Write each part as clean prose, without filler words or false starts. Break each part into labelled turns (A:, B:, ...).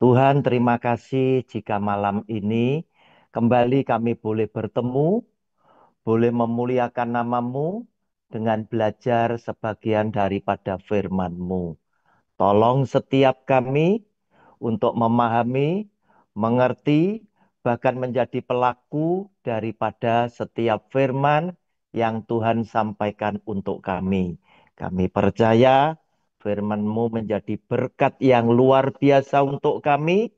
A: Tuhan, terima kasih jika malam ini kembali kami boleh bertemu, boleh memuliakan nama-Mu dengan belajar sebagian daripada firman-Mu. Tolong setiap kami untuk memahami, mengerti, bahkan menjadi pelaku daripada setiap firman yang Tuhan sampaikan untuk kami. Kami percaya firman-Mu menjadi berkat yang luar biasa untuk kami,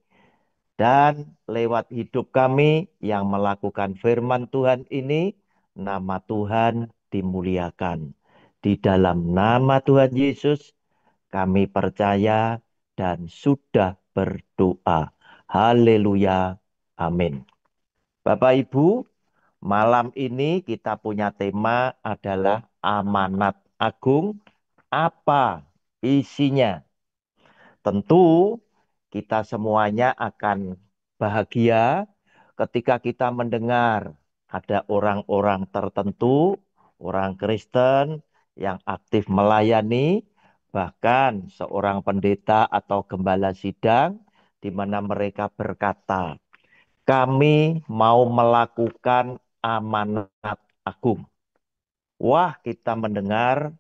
A: dan lewat hidup kami yang melakukan firman Tuhan ini, nama Tuhan dimuliakan. Di dalam nama Tuhan Yesus, kami percaya dan sudah berdoa. Haleluya. Amin. Bapak Ibu, malam ini kita punya tema adalah amanat agung. Apa isinya? Tentu kita semuanya akan bahagia ketika kita mendengar ada orang-orang tertentu, orang Kristen yang aktif melayani, bahkan seorang pendeta atau gembala sidang, di mana mereka berkata, kami mau melakukan amanat agung. Wah, kita mendengar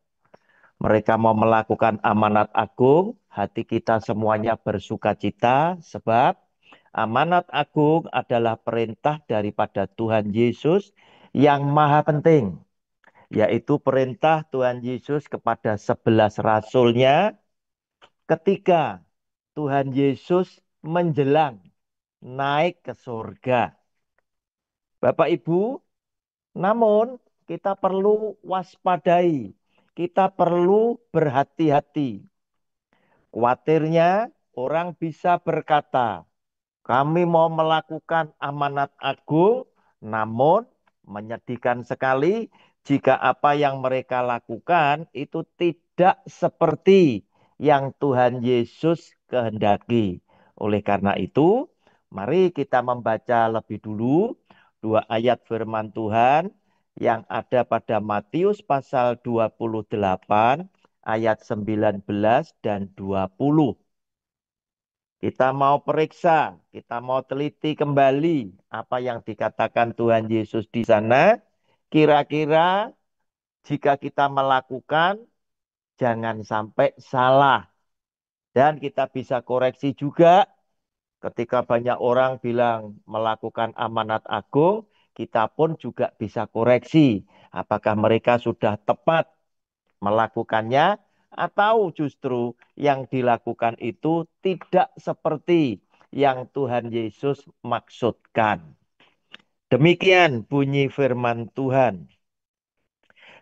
A: mereka mau melakukan amanat agung, hati kita semuanya bersuka cita, sebab amanat agung adalah perintah daripada Tuhan Yesus yang maha penting, yaitu perintah Tuhan Yesus kepada 11 rasulnya ketika Tuhan Yesus menjelang naik ke surga. Bapak Ibu, namun kita perlu waspadai, kita perlu berhati-hati. Khawatirnya orang bisa berkata, kami mau melakukan amanat agung, namun menyedihkan sekali jika apa yang mereka lakukan itu tidak seperti yang Tuhan Yesus kehendaki. Oleh karena itu, mari kita membaca lebih dulu dua ayat firman Tuhan yang ada pada Matius pasal 28 ayat 19 dan 20. Kita mau periksa, kita mau teliti kembali apa yang dikatakan Tuhan Yesus di sana. Kira-kira jika kita melakukan, jangan sampai salah. Dan kita bisa koreksi juga ketika banyak orang bilang melakukan amanat agung, kita pun juga bisa koreksi. Apakah mereka sudah tepat melakukannya atau justru yang dilakukan itu tidak seperti yang Tuhan Yesus maksudkan. Demikian bunyi firman Tuhan.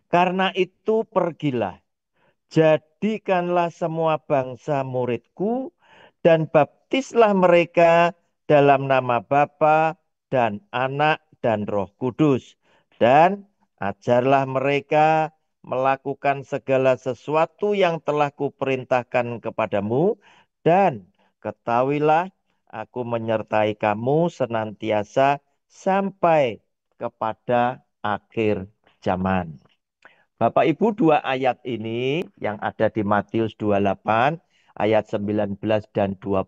A: Karena itu pergilah, jadikanlah semua bangsa muridku dan baptislah mereka dalam nama Bapa dan Anak dan Roh Kudus. Dan ajarlah mereka melakukan segala sesuatu yang telah kuperintahkan kepadamu. Dan ketahuilah aku menyertai kamu senantiasa sampai kepada akhir zaman. Bapak Ibu, dua ayat ini yang ada di Matius 28 ayat 19 dan 20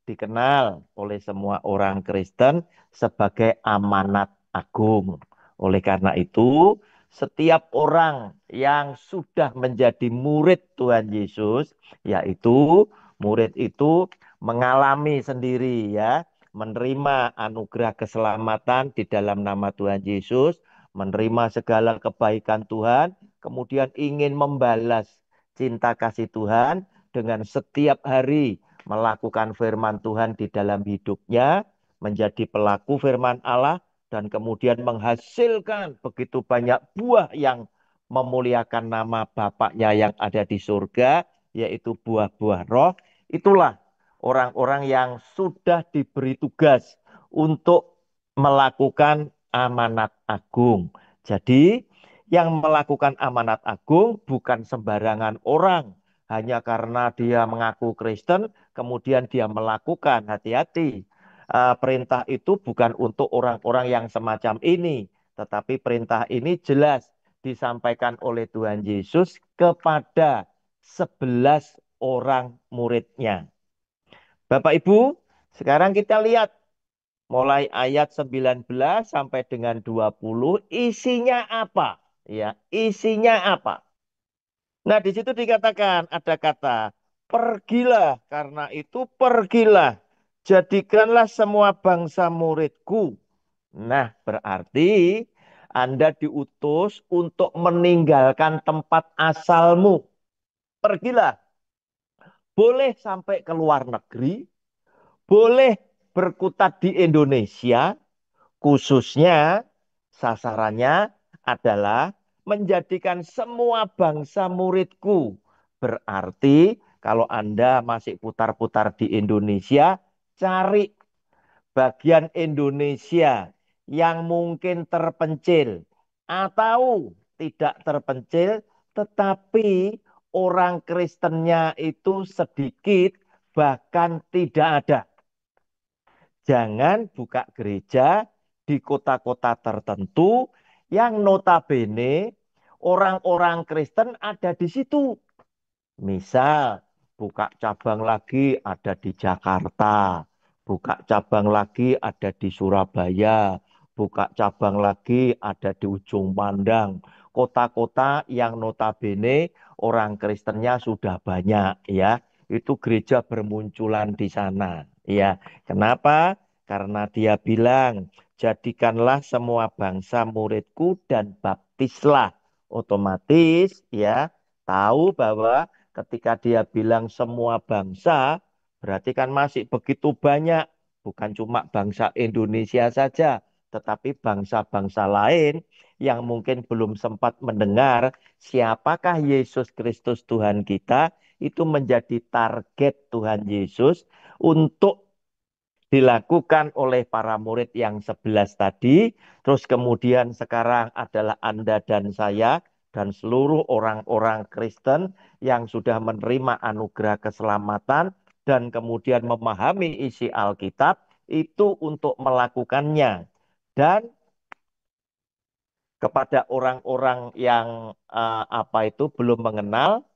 A: dikenal oleh semua orang Kristen sebagai amanat agung. Oleh karena itu, setiap orang yang sudah menjadi murid Tuhan Yesus, yaitu murid itu mengalami sendiri ya, menerima anugerah keselamatan di dalam nama Tuhan Yesus, menerima segala kebaikan Tuhan, kemudian ingin membalas cinta kasih Tuhan dengan setiap hari melakukan firman Tuhan di dalam hidupnya, menjadi pelaku firman Allah, dan kemudian menghasilkan begitu banyak buah yang memuliakan nama Bapaknya yang ada di surga, yaitu buah-buah roh. Itulah orang-orang yang sudah diberi tugas untuk melakukan amanat agung. Jadi, yang melakukan amanat agung bukan sembarangan orang. Hanya karena dia mengaku Kristen, kemudian dia melakukan. Hati-hati. Perintah itu bukan untuk orang-orang yang semacam ini. Tetapi perintah ini jelas disampaikan oleh Tuhan Yesus kepada 11 orang muridnya. Bapak Ibu, sekarang kita lihat mulai ayat 19 sampai dengan 20 isinya apa? Ya, isinya apa? Nah, di situ dikatakan ada kata pergilah, karena itu pergilah, jadikanlah semua bangsa muridku. Nah, berarti Anda diutus untuk meninggalkan tempat asalmu. Pergilah, boleh sampai ke luar negeri, boleh berkutat di Indonesia, khususnya sasarannya adalah menjadikan semua bangsa muridku. Berarti kalau Anda masih putar-putar di Indonesia, cari bagian Indonesia yang mungkin terpencil atau tidak terpencil, tetapi orang Kristennya itu sedikit, bahkan tidak ada. Jangan buka gereja di kota-kota tertentu yang notabene orang-orang Kristen ada di situ. Misal, buka cabang lagi ada di Jakarta, buka cabang lagi ada di Surabaya, buka cabang lagi ada di Ujung Pandang. Kota-kota yang notabene orang Kristennya sudah banyak ya. Itu gereja bermunculan di sana ya. Kenapa? Karena dia bilang, jadikanlah semua bangsa muridku dan baptislah. Otomatis ya, tahu bahwa ketika dia bilang semua bangsa, berarti kan masih begitu banyak. Bukan cuma bangsa Indonesia saja, tetapi bangsa-bangsa lain yang mungkin belum sempat mendengar siapakah Yesus Kristus Tuhan kita, itu menjadi target Tuhan Yesus untuk dilakukan oleh para murid yang 11 tadi. Terus kemudian sekarang adalah Anda dan saya dan seluruh orang-orang Kristen yang sudah menerima anugerah keselamatan dan kemudian memahami isi Alkitab itu untuk melakukannya. Dan kepada orang-orang yang apa itu belum mengenal,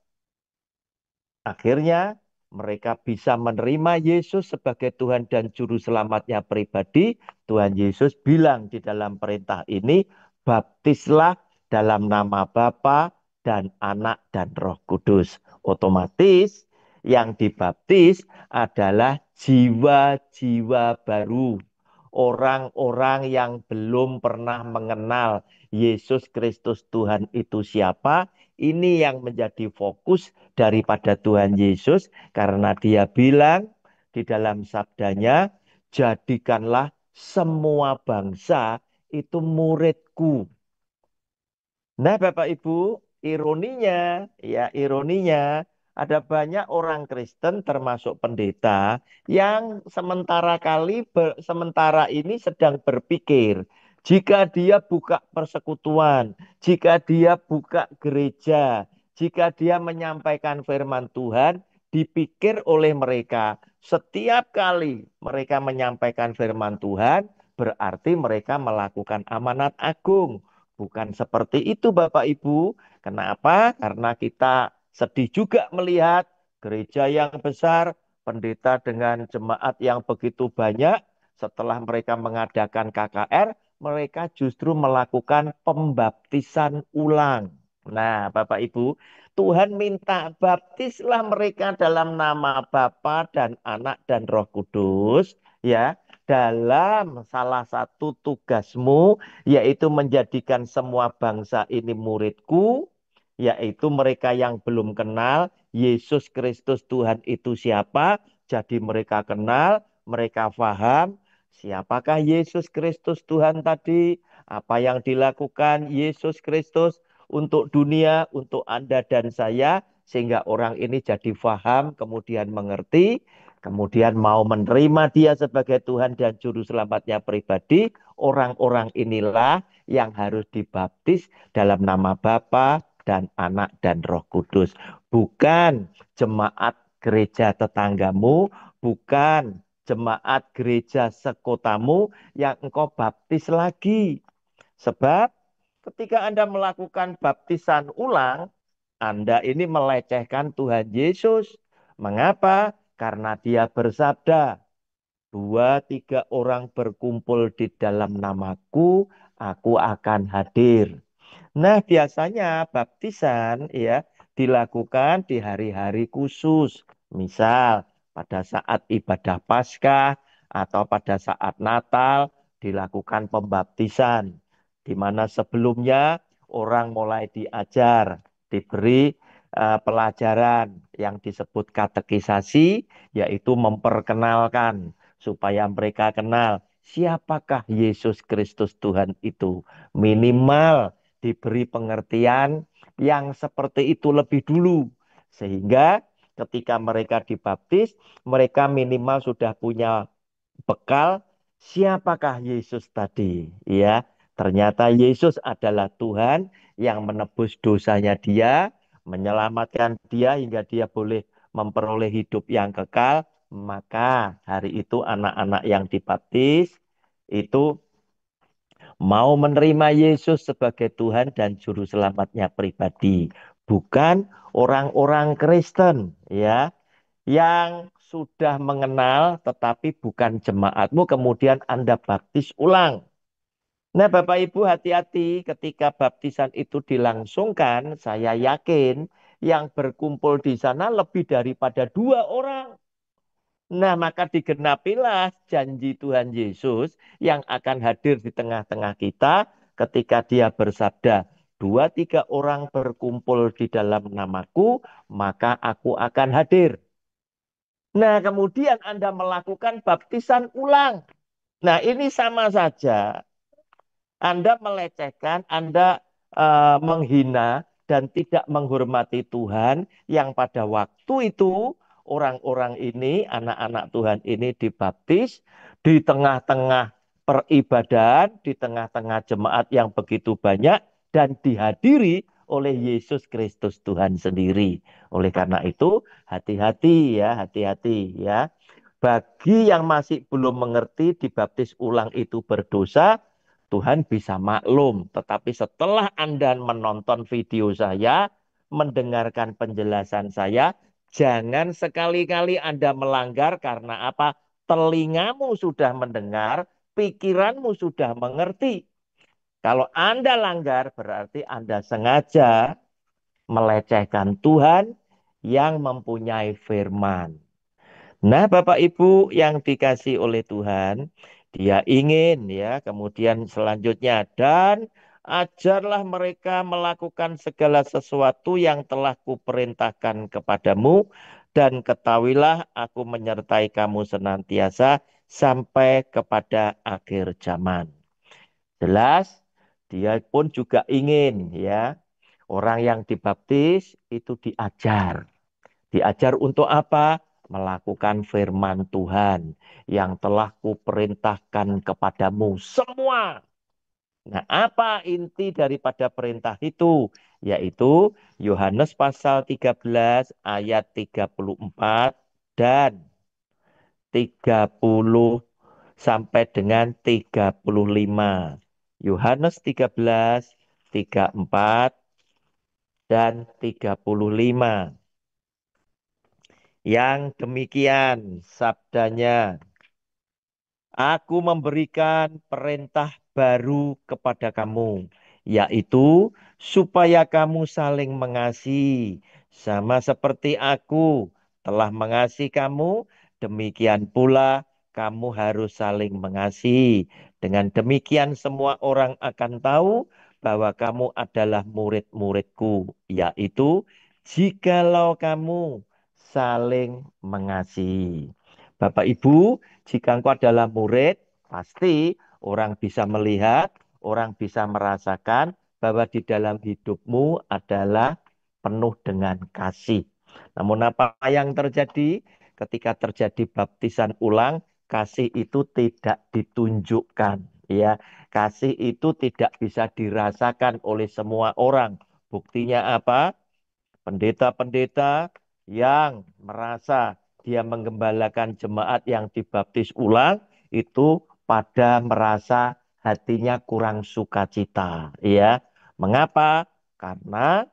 A: akhirnya mereka bisa menerima Yesus sebagai Tuhan dan Juru Selamatnya pribadi. Tuhan Yesus bilang di dalam perintah ini, baptislah dalam nama Bapa dan Anak dan Roh Kudus. Otomatis yang dibaptis adalah jiwa-jiwa baru. Orang-orang yang belum pernah mengenal Yesus Kristus Tuhan itu siapa, ini yang menjadi fokus daripada Tuhan Yesus, karena dia bilang di dalam sabdanya, jadikanlah semua bangsa itu muridku. Nah, Bapak Ibu, ironinya ada banyak orang Kristen termasuk pendeta yang sementara ini sedang berpikir, jika dia buka persekutuan, jika dia buka gereja, jika dia menyampaikan firman Tuhan, dipikir oleh mereka setiap kali mereka menyampaikan firman Tuhan, berarti mereka melakukan amanat agung. Bukan seperti itu, Bapak Ibu. Kenapa? Karena kita sedih juga melihat gereja yang besar, pendeta dengan jemaat yang begitu banyak. Setelah mereka mengadakan KKR, mereka justru melakukan pembaptisan ulang. Nah, Bapak Ibu, Tuhan minta baptislah mereka dalam nama Bapa dan Anak dan Roh Kudus, ya, dalam salah satu tugasmu, yaitu menjadikan semua bangsa ini muridku, yaitu mereka yang belum kenal Yesus Kristus Tuhan itu siapa. Jadi mereka kenal, mereka paham siapakah Yesus Kristus Tuhan tadi, apa yang dilakukan Yesus Kristus untuk dunia, untuk Anda dan saya, sehingga orang ini jadi paham, kemudian mengerti, kemudian mau menerima dia sebagai Tuhan dan Juru Selamatnya pribadi. Orang-orang inilah yang harus dibaptis dalam nama Bapa dan Anak dan Roh Kudus. Bukan jemaat gereja tetanggamu, bukan jemaat gereja sekotamu yang engkau baptis lagi. Sebab ketika Anda melakukan baptisan ulang, Anda ini melecehkan Tuhan Yesus. Mengapa? Karena Dia bersabda, dua tiga orang berkumpul di dalam namaku, aku akan hadir. Nah, biasanya baptisan ya dilakukan di hari-hari khusus. Misal pada saat ibadah Paskah atau pada saat Natal dilakukan pembaptisan. Di mana sebelumnya orang mulai diajar, diberi pelajaran yang disebut katekisasi, yaitu memperkenalkan supaya mereka kenal siapakah Yesus Kristus Tuhan itu. Minimal diberi pengertian yang seperti itu lebih dulu. Sehingga ketika mereka dibaptis, mereka minimal sudah punya bekal siapakah Yesus tadi. Ya, ternyata Yesus adalah Tuhan yang menebus dosanya dia, menyelamatkan dia hingga dia boleh memperoleh hidup yang kekal. Maka hari itu anak-anak yang dibaptis itu mau menerima Yesus sebagai Tuhan dan Juru Selamatnya pribadi. Bukan orang-orang Kristen ya yang sudah mengenal tetapi bukan jemaatmu kemudian Anda baptis ulang. Nah, Bapak Ibu hati-hati ketika baptisan itu dilangsungkan, saya yakin yang berkumpul di sana lebih daripada dua orang. Nah, maka digenapilah janji Tuhan Yesus yang akan hadir di tengah-tengah kita ketika Dia bersabda, dua tiga orang berkumpul di dalam namaku, maka aku akan hadir. Nah, kemudian Anda melakukan baptisan ulang. Nah, ini sama saja. Anda melecehkan, Anda menghina dan tidak menghormati Tuhan yang pada waktu itu orang-orang ini, anak-anak Tuhan ini dibaptis di tengah-tengah peribadahan, di tengah-tengah jemaat yang begitu banyak dan dihadiri oleh Yesus Kristus Tuhan sendiri. Oleh karena itu, hati-hati ya, hati-hati ya. Bagi yang masih belum mengerti dibaptis ulang itu berdosa, Tuhan bisa maklum. Tetapi setelah Anda menonton video saya, mendengarkan penjelasan saya, jangan sekali-kali Anda melanggar karena apa? Telingamu sudah mendengar, pikiranmu sudah mengerti. Kalau Anda langgar, berarti Anda sengaja melecehkan Tuhan yang mempunyai firman. Nah, Bapak Ibu yang dikasih oleh Tuhan, Dia ingin ya, kemudian selanjutnya dan ajarlah mereka melakukan segala sesuatu yang telah kuperintahkan kepadamu dan ketahuilah aku menyertai kamu senantiasa sampai kepada akhir zaman. Jelas, Dia pun juga ingin ya, orang yang dibaptis itu diajar. Diajar untuk apa? Melakukan firman Tuhan yang telah kuperintahkan kepadamu semua. Nah, apa inti daripada perintah itu? Yaitu Yohanes pasal 13 ayat 34 dan 30 sampai dengan 35. Yohanes 13, 34 dan 35. Yang demikian sabdanya, aku memberikan perintah baru kepada kamu, yaitu supaya kamu saling mengasihi, sama seperti aku telah mengasihi kamu, demikian pula kamu harus saling mengasihi. Dengan demikian semua orang akan tahu bahwa kamu adalah murid-muridku, yaitu jikalau kamu saling mengasihi. Bapak Ibu, jika engkau adalah murid, pasti orang bisa melihat, orang bisa merasakan bahwa di dalam hidupmu adalah penuh dengan kasih. Namun apa yang terjadi ketika terjadi baptisan ulang, kasih itu tidak ditunjukkan. Ya, kasih itu tidak bisa dirasakan oleh semua orang. Buktinya apa? Pendeta-pendeta yang merasa dia menggembalakan jemaat yang dibaptis ulang itu pada merasa hatinya kurang sukacita, ya. Mengapa? Karena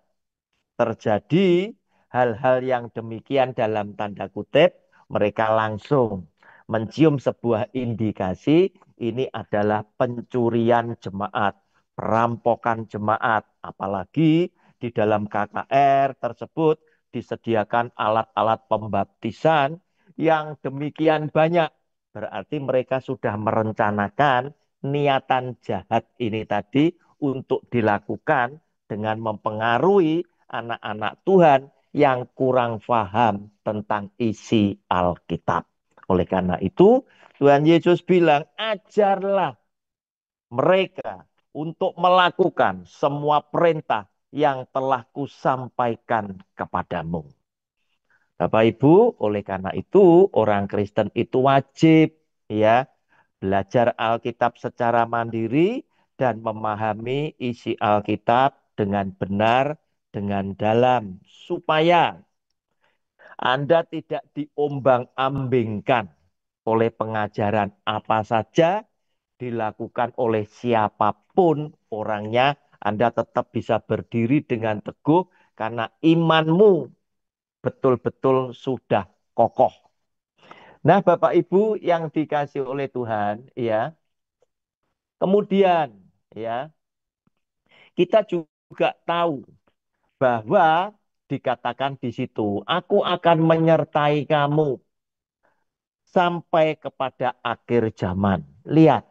A: terjadi hal-hal yang demikian dalam tanda kutip, mereka langsung mencium sebuah indikasi ini adalah pencurian jemaat, perampokan jemaat. Apalagi di dalam KKR tersebut disediakan alat-alat pembaptisan yang demikian banyak. Berarti mereka sudah merencanakan niatan jahat ini tadi untuk dilakukan dengan mempengaruhi anak-anak Tuhan yang kurang paham tentang isi Alkitab. Oleh karena itu, Tuhan Yesus bilang, ajarlah mereka untuk melakukan semua perintah yang telah kusampaikan kepadamu. Bapak Ibu, oleh karena itu orang Kristen itu wajib ya belajar Alkitab secara mandiri dan memahami isi Alkitab dengan benar, dengan dalam, supaya Anda tidak diombang-ambingkan oleh pengajaran apa saja dilakukan oleh siapapun orangnya. Anda tetap bisa berdiri dengan teguh karena imanmu betul-betul sudah kokoh. Nah, Bapak Ibu yang dikasih oleh Tuhan, ya. Kemudian, ya, kita juga tahu bahwa dikatakan di situ, aku akan menyertai kamu sampai kepada akhir zaman. Lihat,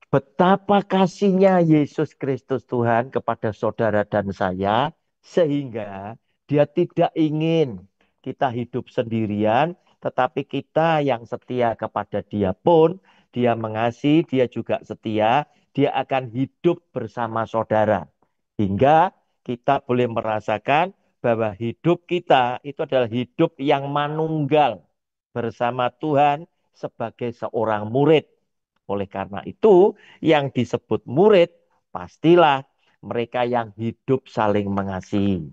A: betapa kasihnya Yesus Kristus Tuhan kepada saudara dan saya, sehingga dia tidak ingin kita hidup sendirian, tetapi kita yang setia kepada dia pun, dia mengasihi, dia juga setia, dia akan hidup bersama saudara. Hingga kita boleh merasakan bahwa hidup kita itu adalah hidup yang manunggal bersama Tuhan sebagai seorang murid. Oleh karena itu, yang disebut murid pastilah mereka yang hidup saling mengasihi.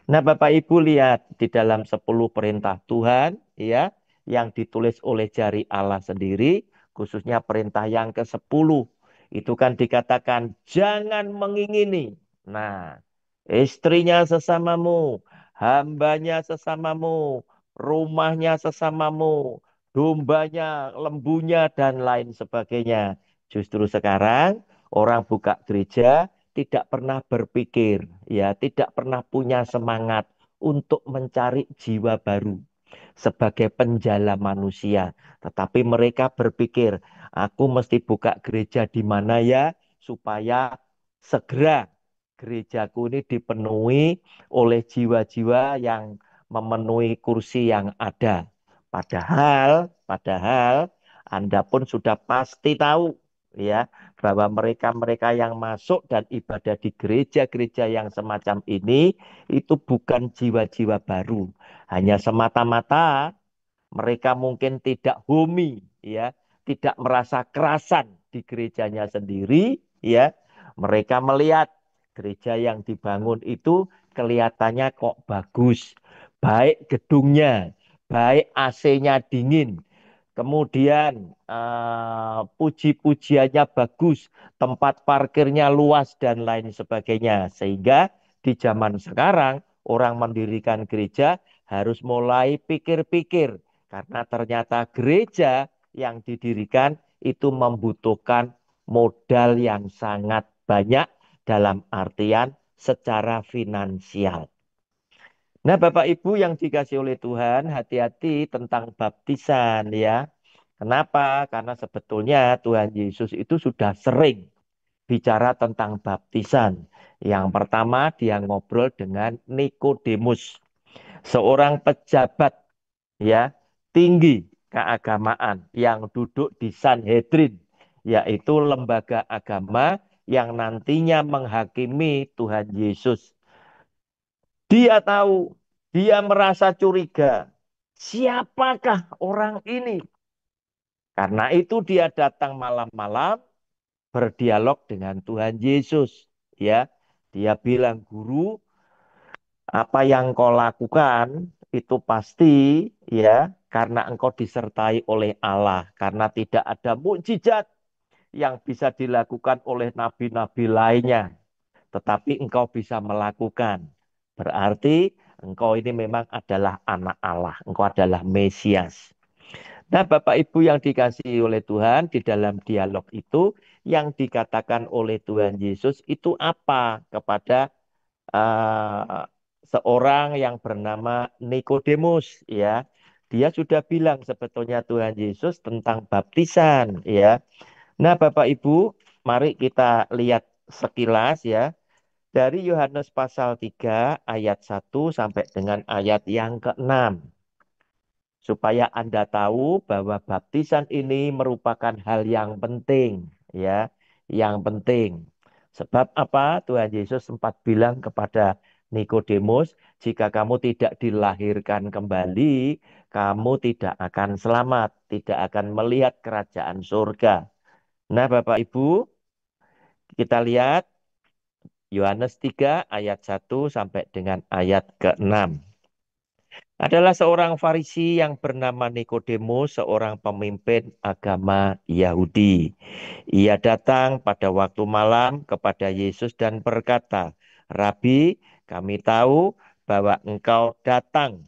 A: Nah, Bapak Ibu lihat di dalam 10 perintah Tuhan ya yang ditulis oleh jari Allah sendiri, khususnya perintah yang ke-10. Itu kan dikatakan jangan mengingini. Nah, istrinya sesamamu, hambanya sesamamu, rumahnya sesamamu, dombanya, lembunya dan lain sebagainya. Justru sekarang orang buka gereja tidak pernah berpikir, ya, tidak pernah punya semangat untuk mencari jiwa baru sebagai penjala manusia. Tetapi mereka berpikir, aku mesti buka gereja di mana ya, supaya segera gerejaku ini dipenuhi oleh jiwa-jiwa yang memenuhi kursi yang ada. Padahal Anda pun sudah pasti tahu ya bahwa mereka-mereka yang masuk dan ibadah di gereja-gereja yang semacam ini itu bukan jiwa-jiwa baru. Hanya semata-mata mereka mungkin tidak homey, ya, tidak merasa kerasan di gerejanya sendiri, ya. Mereka melihat gereja yang dibangun itu kelihatannya kok bagus, baik gedungnya, baik AC-nya dingin, kemudian puji-pujiannya bagus, tempat parkirnya luas dan lain sebagainya. Sehingga di zaman sekarang orang mendirikan gereja harus mulai pikir-pikir karena ternyata gereja yang didirikan itu membutuhkan modal yang sangat banyak dalam artian secara finansial. Nah, Bapak Ibu yang dikasih oleh Tuhan, hati-hati tentang baptisan ya. Kenapa? Karena sebetulnya Tuhan Yesus itu sudah sering bicara tentang baptisan. Yang pertama dia ngobrol dengan Nikodemus, seorang pejabat ya tinggi keagamaan yang duduk di Sanhedrin, yaitu lembaga agama yang nantinya menghakimi Tuhan Yesus. Dia tahu, dia merasa curiga. Siapakah orang ini? Karena itu dia datang malam-malam berdialog dengan Tuhan Yesus. Ya, dia bilang, Guru, apa yang kau lakukan itu pasti ya karena engkau disertai oleh Allah. Karena tidak ada mukjizat yang bisa dilakukan oleh nabi-nabi lainnya. Tetapi engkau bisa melakukan. Berarti engkau ini memang adalah anak Allah. Engkau adalah Mesias. Nah, Bapak Ibu yang dikasihi oleh Tuhan, di dalam dialog itu yang dikatakan oleh Tuhan Yesus itu apa kepada eh, seorang yang bernama Nikodemus, ya. Dia sudah bilang sebetulnya Tuhan Yesus tentang baptisan, ya. Nah, Bapak Ibu, mari kita lihat sekilas ya. Dari Yohanes pasal 3 ayat 1 sampai dengan ayat yang ke-6. Supaya Anda tahu bahwa baptisan ini merupakan hal yang penting, ya, yang penting. Sebab apa? Tuhan Yesus sempat bilang kepada Nikodemus, jika kamu tidak dilahirkan kembali, kamu tidak akan selamat, tidak akan melihat kerajaan surga. Nah, Bapak Ibu, kita lihat Yohanes 3 ayat 1 sampai dengan ayat ke-6. Adalah seorang Farisi yang bernama Nikodemus, seorang pemimpin agama Yahudi. Ia datang pada waktu malam kepada Yesus dan berkata, Rabi, kami tahu bahwa engkau datang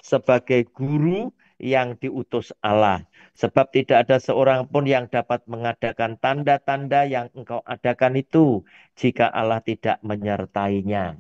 A: sebagai guru yang diutus Allah. Sebab tidak ada seorang pun yang dapat mengadakan tanda-tanda yang engkau adakan itu jika Allah tidak menyertainya.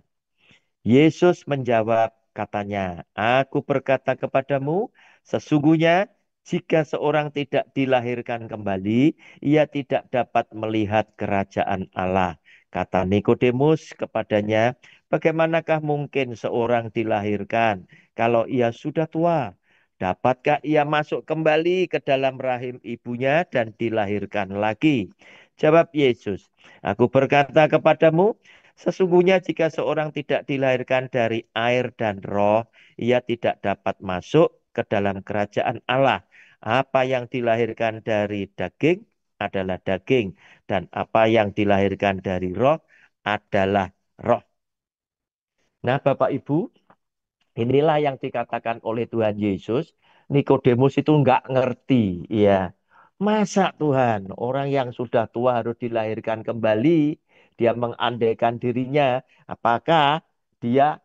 A: Yesus menjawab, katanya, Aku berkata kepadamu, sesungguhnya jika seorang tidak dilahirkan kembali, ia tidak dapat melihat kerajaan Allah. Kata Nikodemus kepadanya, bagaimanakah mungkin seorang dilahirkan kalau ia sudah tua? Dapatkah ia masuk kembali ke dalam rahim ibunya dan dilahirkan lagi? Jawab Yesus, Aku berkata kepadamu, sesungguhnya jika seorang tidak dilahirkan dari air dan roh, ia tidak dapat masuk ke dalam kerajaan Allah. Apa yang dilahirkan dari daging adalah daging, dan apa yang dilahirkan dari roh adalah roh. Nah, Bapak Ibu, inilah yang dikatakan oleh Tuhan Yesus. Nikodemus itu nggak ngerti, ya. Masa Tuhan, orang yang sudah tua harus dilahirkan kembali, dia mengandaikan dirinya, apakah dia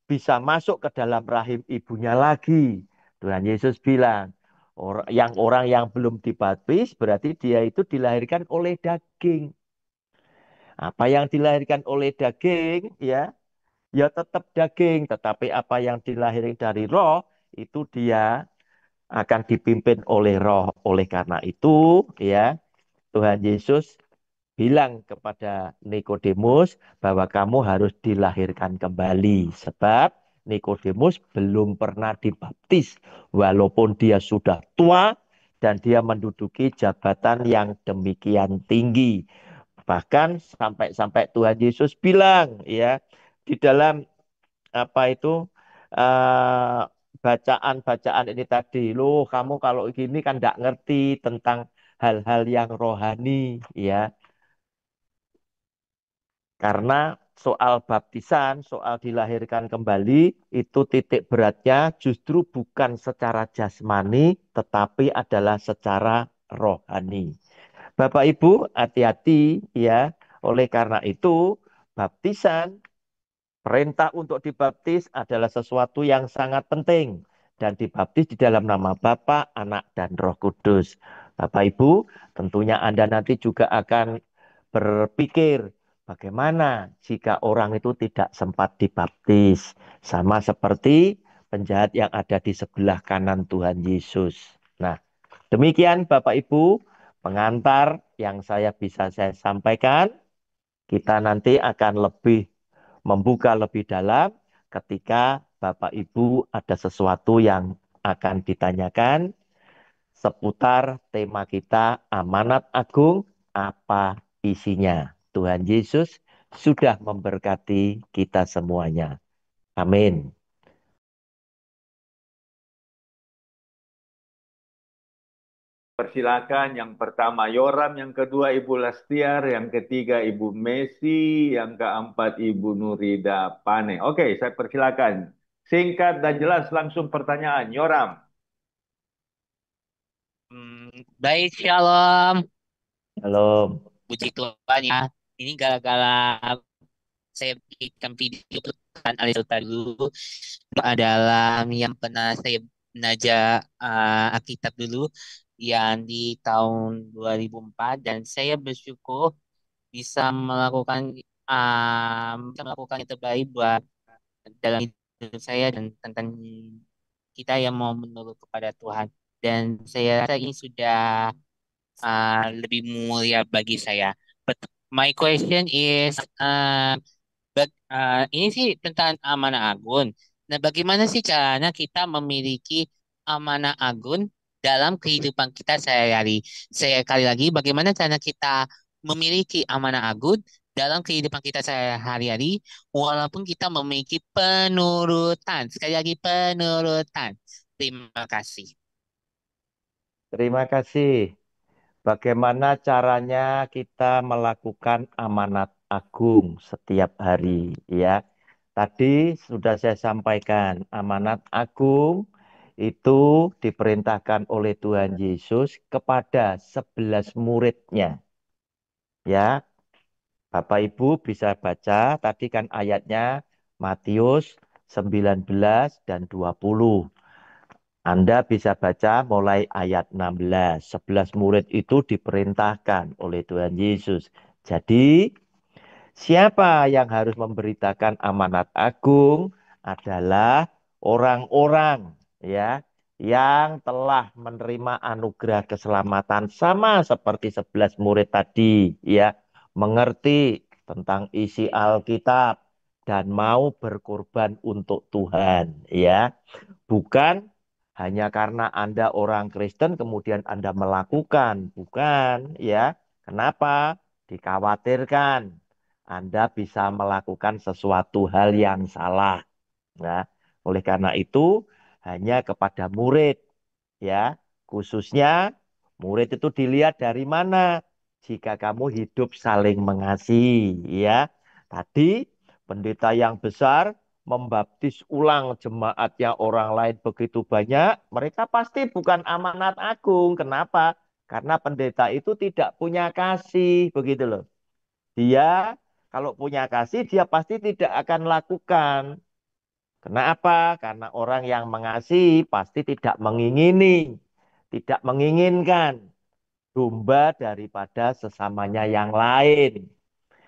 A: bisa masuk ke dalam rahim ibunya lagi? Tuhan Yesus bilang, orang yang belum dibaptis berarti dia itu dilahirkan oleh daging. Apa yang dilahirkan oleh daging, ya tetap daging, tetapi apa yang dilahirkan dari roh itu dia akan dipimpin oleh roh. Oleh karena itu, ya, Tuhan Yesus bilang kepada Nikodemus bahwa kamu harus dilahirkan kembali sebab Nikodemus belum pernah dibaptis walaupun dia sudah tua dan dia menduduki jabatan yang demikian tinggi. Bahkan sampai Tuhan Yesus bilang ya di dalam apa itu eh, bacaan-bacaan ini tadi, loh kamu kalau gini kan nggak ngerti tentang hal-hal yang rohani ya. Karena soal baptisan, soal dilahirkan kembali, itu titik beratnya justru bukan secara jasmani, tetapi adalah secara rohani. Bapak Ibu, hati-hati ya. Oleh karena itu, baptisan, perintah untuk dibaptis adalah sesuatu yang sangat penting. Dan dibaptis di dalam nama Bapa, Anak, dan Roh Kudus. Bapak Ibu, tentunya Anda nanti juga akan berpikir bagaimana jika orang itu tidak sempat dibaptis. Sama seperti penjahat yang ada di sebelah kanan Tuhan Yesus. Nah, demikian Bapak Ibu pengantar yang saya sampaikan. Kita nanti akan lebih membuka lebih dalam ketika Bapak Ibu ada sesuatu yang akan ditanyakan seputar tema kita amanat agung apa isinya. Tuhan Yesus sudah memberkati kita semuanya. Amin.
B: Persilakan, yang pertama Yoram, yang kedua Ibu Lastiar, yang ketiga Ibu Messi, yang keempat Ibu Nurida Pane. Oke, saya persilakan. Singkat dan jelas langsung pertanyaan. Yoram.
C: Baik, Shalom.
A: Halo.
C: Puji Tuhan ya. Ini gara-gara saya bikin video kan Alisa dulu. Itu adalah yang pernah saya belajar Alkitab dulu yang di tahun 2004 dan saya bersyukur bisa melakukan yang terbaik buat dalam hidup saya dan tentang kita yang mau menurut kepada Tuhan. Dan saya rasa ini sudah lebih mulia bagi saya. But my question is, ini sih tentang amanah agung. Nah, bagaimana sih caranya kita memiliki amanah agung dalam kehidupan kita sehari-hari? Sekali lagi, bagaimana caranya kita memiliki amanah agung dalam kehidupan kita sehari-hari, walaupun kita memiliki penurutan. Sekali lagi, penurutan. Terima kasih.
A: Terima kasih. Bagaimana caranya kita melakukan amanat agung setiap hari, ya? Tadi sudah saya sampaikan, amanat agung itu diperintahkan oleh Tuhan Yesus kepada 11 muridnya, ya. Bapak Ibu bisa baca, tadi kan ayatnya Matius 19 dan 20. Anda bisa baca mulai ayat 16. 11 murid itu diperintahkan oleh Tuhan Yesus. Jadi, siapa yang harus memberitakan amanat agung adalah orang-orang ya yang telah menerima anugerah keselamatan sama seperti 11 murid tadi ya, mengerti tentang isi Alkitab dan mau berkorban untuk Tuhan ya. Bukan hanya karena Anda orang Kristen kemudian Anda melakukan, bukan ya. Kenapa? Dikhawatirkan Anda bisa melakukan sesuatu hal yang salah. Nah, oleh karena itu hanya kepada murid ya, khususnya murid itu dilihat dari mana? Jika kamu hidup saling mengasihi ya. Tadi pendeta yang besar membaptis ulang jemaatnya orang lain begitu banyak, mereka pasti bukan amanat agung. Kenapa? Karena pendeta itu tidak punya kasih, begitu loh. Dia kalau punya kasih, dia pasti tidak akan lakukan. Kenapa? Karena orang yang mengasihi pasti tidak mengingini, tidak menginginkan domba daripada sesamanya yang lain.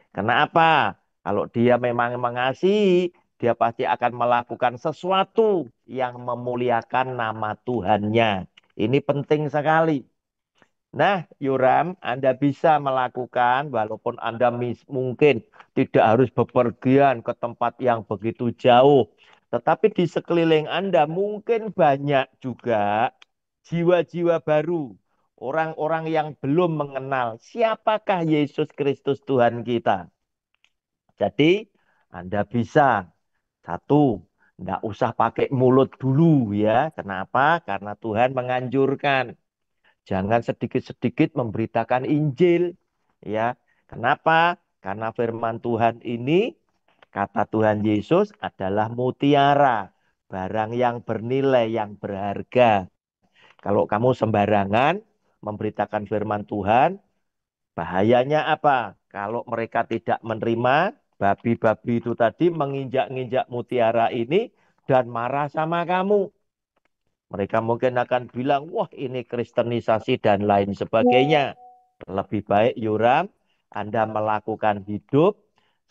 A: Kenapa? Kalau dia memang mengasihi, dia pasti akan melakukan sesuatu yang memuliakan nama Tuhannya. Ini penting sekali. Nah, Yoram, Anda bisa melakukan walaupun Anda mungkin tidak harus bepergian ke tempat yang begitu jauh. Tetapi di sekeliling Anda mungkin banyak juga jiwa-jiwa baru. Orang-orang yang belum mengenal siapakah Yesus Kristus Tuhan kita. Jadi Anda bisa, satu, tidak usah pakai mulut dulu ya. Kenapa? Karena Tuhan menganjurkan. Jangan sedikit-sedikit memberitakan Injil. Ya, kenapa? Karena firman Tuhan ini, kata Tuhan Yesus adalah mutiara, barang yang bernilai, yang berharga. Kalau kamu sembarangan memberitakan firman Tuhan, bahayanya apa? Kalau mereka tidak menerima, babi-babi itu tadi menginjak-injak mutiara ini dan marah sama kamu. Mereka mungkin akan bilang, wah ini kristenisasi dan lain sebagainya. Lebih baik Yoram, Anda melakukan hidup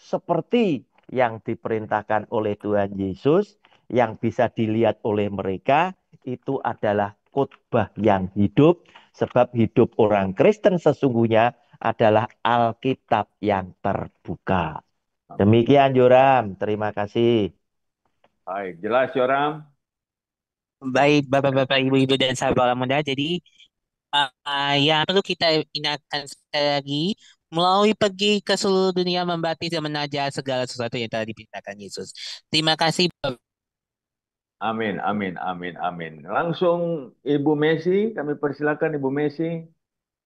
A: seperti yang diperintahkan oleh Tuhan Yesus, yang bisa dilihat oleh mereka, itu adalah khotbah yang hidup, sebab hidup orang Kristen sesungguhnya adalah Alkitab yang terbuka. Demikian Yoram, terima kasih.
B: Baik, jelas Yoram.
C: Baik, Bapak-bapak, Ibu-ibu, dan sahabat muda. Jadi, yang perlu kita ingatkan sekali lagi, melalui pergi ke seluruh dunia membaptis dan mengajar segala sesuatu yang telah diperintahkan Yesus. Terima kasih.
B: Amin, amin, amin, amin. Langsung Ibu Messi, kami persilakan Ibu Messi.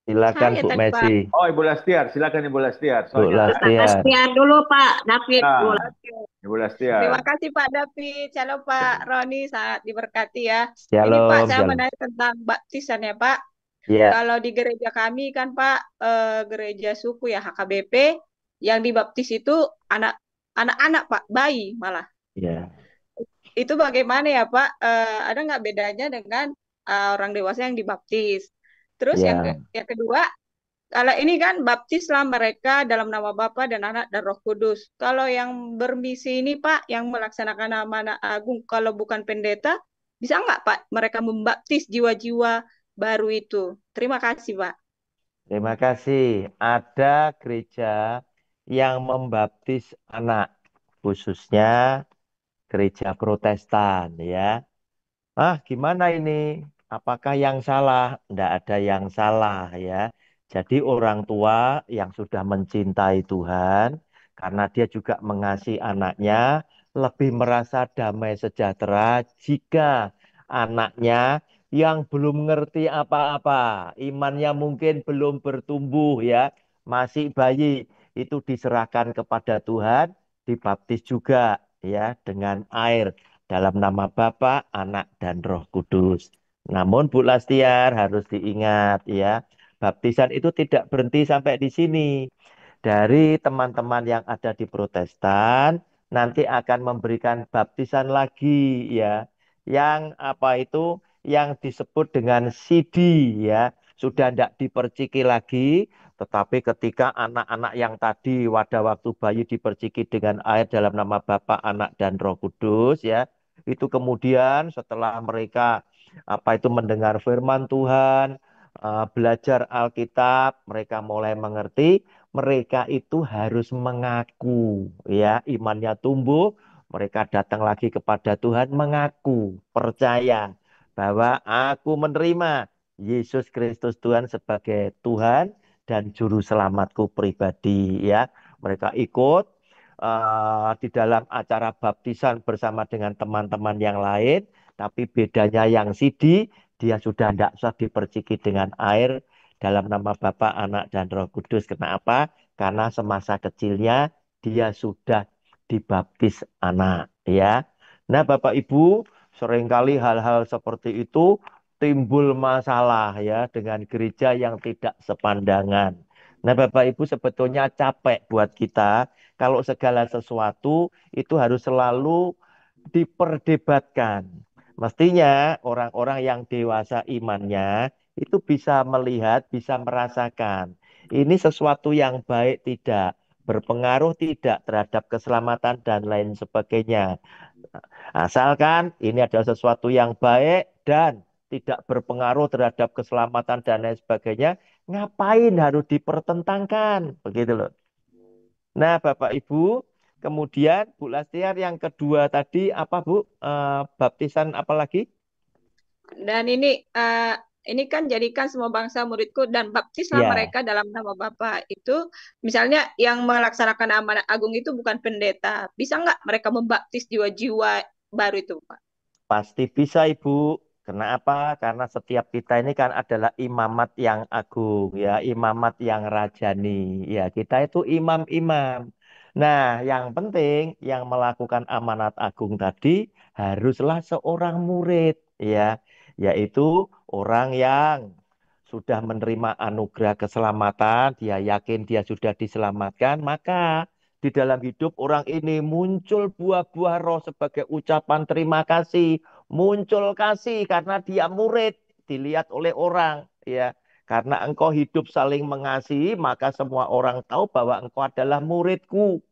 A: Silakan
D: Saya
A: Bu
D: tadi Pak.
A: Messi,
B: Oh, Ibu Lastiar, silakan Ibu Lastiar.
A: Bu
B: Soalnya
D: Pak
A: Lastiar.
D: Lastian dulu Pak David.
B: ah,
D: Oke.
B: Ibu
D: Terima
B: Lastiar.
D: kasih Pak David. Shalom Pak Roni, sangat diberkati ya. Ini Pak,
A: Shalom,
D: saya
A: shalom.
D: menanya tentang baptisan ya Pak.
A: Ya,
D: Kalau di gereja kami kan Pak, gereja suku ya HKBP, yang dibaptis itu anak anak-anak Pak, bayi malah.
A: ya,
D: Itu bagaimana ya Pak? Ada nggak bedanya dengan orang dewasa yang dibaptis? Terus
A: ya,
D: yang kedua, kalau ini kan baptislah mereka dalam nama Bapa dan Anak dan Roh Kudus. Kalau yang bermisi ini Pak, yang melaksanakan amanah agung, kalau bukan pendeta, bisa nggak Pak mereka membaptis jiwa-jiwa baru itu? Terima kasih Pak.
A: terima kasih. Ada gereja yang membaptis anak, khususnya gereja Protestan, ya. Ah, gimana ini? Apakah yang salah? Tidak ada yang salah, ya. Jadi orang tua yang sudah mencintai Tuhan, karena dia juga mengasihi anaknya, lebih merasa damai sejahtera jika anaknya yang belum ngerti apa-apa, imannya mungkin belum bertumbuh, ya, masih bayi, itu diserahkan kepada Tuhan, dibaptis juga, ya, dengan air dalam nama Bapa, Anak, dan Roh Kudus. Namun Bu Lastiar harus diingat, ya, baptisan itu tidak berhenti sampai di sini. Dari teman-teman yang ada di Protestan nanti akan memberikan baptisan lagi, ya. Yang apa itu yang disebut dengan CD, ya. Sudah tidak diperciki lagi, tetapi ketika anak-anak yang tadi pada waktu bayi diperciki dengan air dalam nama Bapa, Anak, dan Roh Kudus, ya, itu kemudian setelah mereka apa itu mendengar firman Tuhan, belajar Alkitab, mereka mulai mengerti, mereka itu harus mengaku, ya, imannya tumbuh, mereka datang lagi kepada Tuhan, mengaku, percaya bahwa aku menerima Yesus Kristus Tuhan sebagai Tuhan dan juru selamatku pribadi, ya. Mereka ikut di dalam acara baptisan bersama dengan teman-teman yang lain, tapi bedanya yang sidi, dia sudah tidak usah diperciki dengan air dalam nama Bapa, Anak, dan Roh Kudus. Kenapa? Karena semasa kecilnya dia sudah dibaptis anak, ya. Nah, Bapak Ibu, seringkali hal-hal seperti itu timbul masalah, ya, dengan gereja yang tidak sepandangan. Nah, Bapak Ibu, sebetulnya capek buat kita kalau segala sesuatu itu harus selalu diperdebatkan. Mestinya orang-orang yang dewasa imannya itu bisa melihat, bisa merasakan. Ini sesuatu yang baik tidak, berpengaruh tidak terhadap keselamatan dan lain sebagainya. Asalkan ini adalah sesuatu yang baik dan tidak berpengaruh terhadap keselamatan dan lain sebagainya, ngapain harus dipertentangkan? Begitu loh. Nah, Bapak Ibu, kemudian Bu Lastiar yang kedua tadi apa Bu? Baptisan apa lagi?
D: Dan ini kan jadikan semua bangsa muridku dan baptislah
A: Ya,
D: mereka dalam nama Bapa. Itu misalnya yang melaksanakan amanat agung itu bukan pendeta. Bisa nggak mereka membaptis jiwa-jiwa baru itu, Pak?
A: pasti bisa Ibu. Kenapa? Karena setiap kita ini kan adalah imamat yang agung, ya, imamat yang rajani. Ya, kita itu imam-imam. Nah, yang penting yang melakukan amanat agung tadi haruslah seorang murid, ya, yaitu orang yang sudah menerima anugerah keselamatan, dia yakin dia sudah diselamatkan, maka di dalam hidup orang ini muncul buah-buah roh sebagai ucapan terima kasih, muncul kasih karena dia murid, dilihat oleh orang, ya. Karena engkau hidup saling mengasihi, maka semua orang tahu bahwa engkau adalah muridku.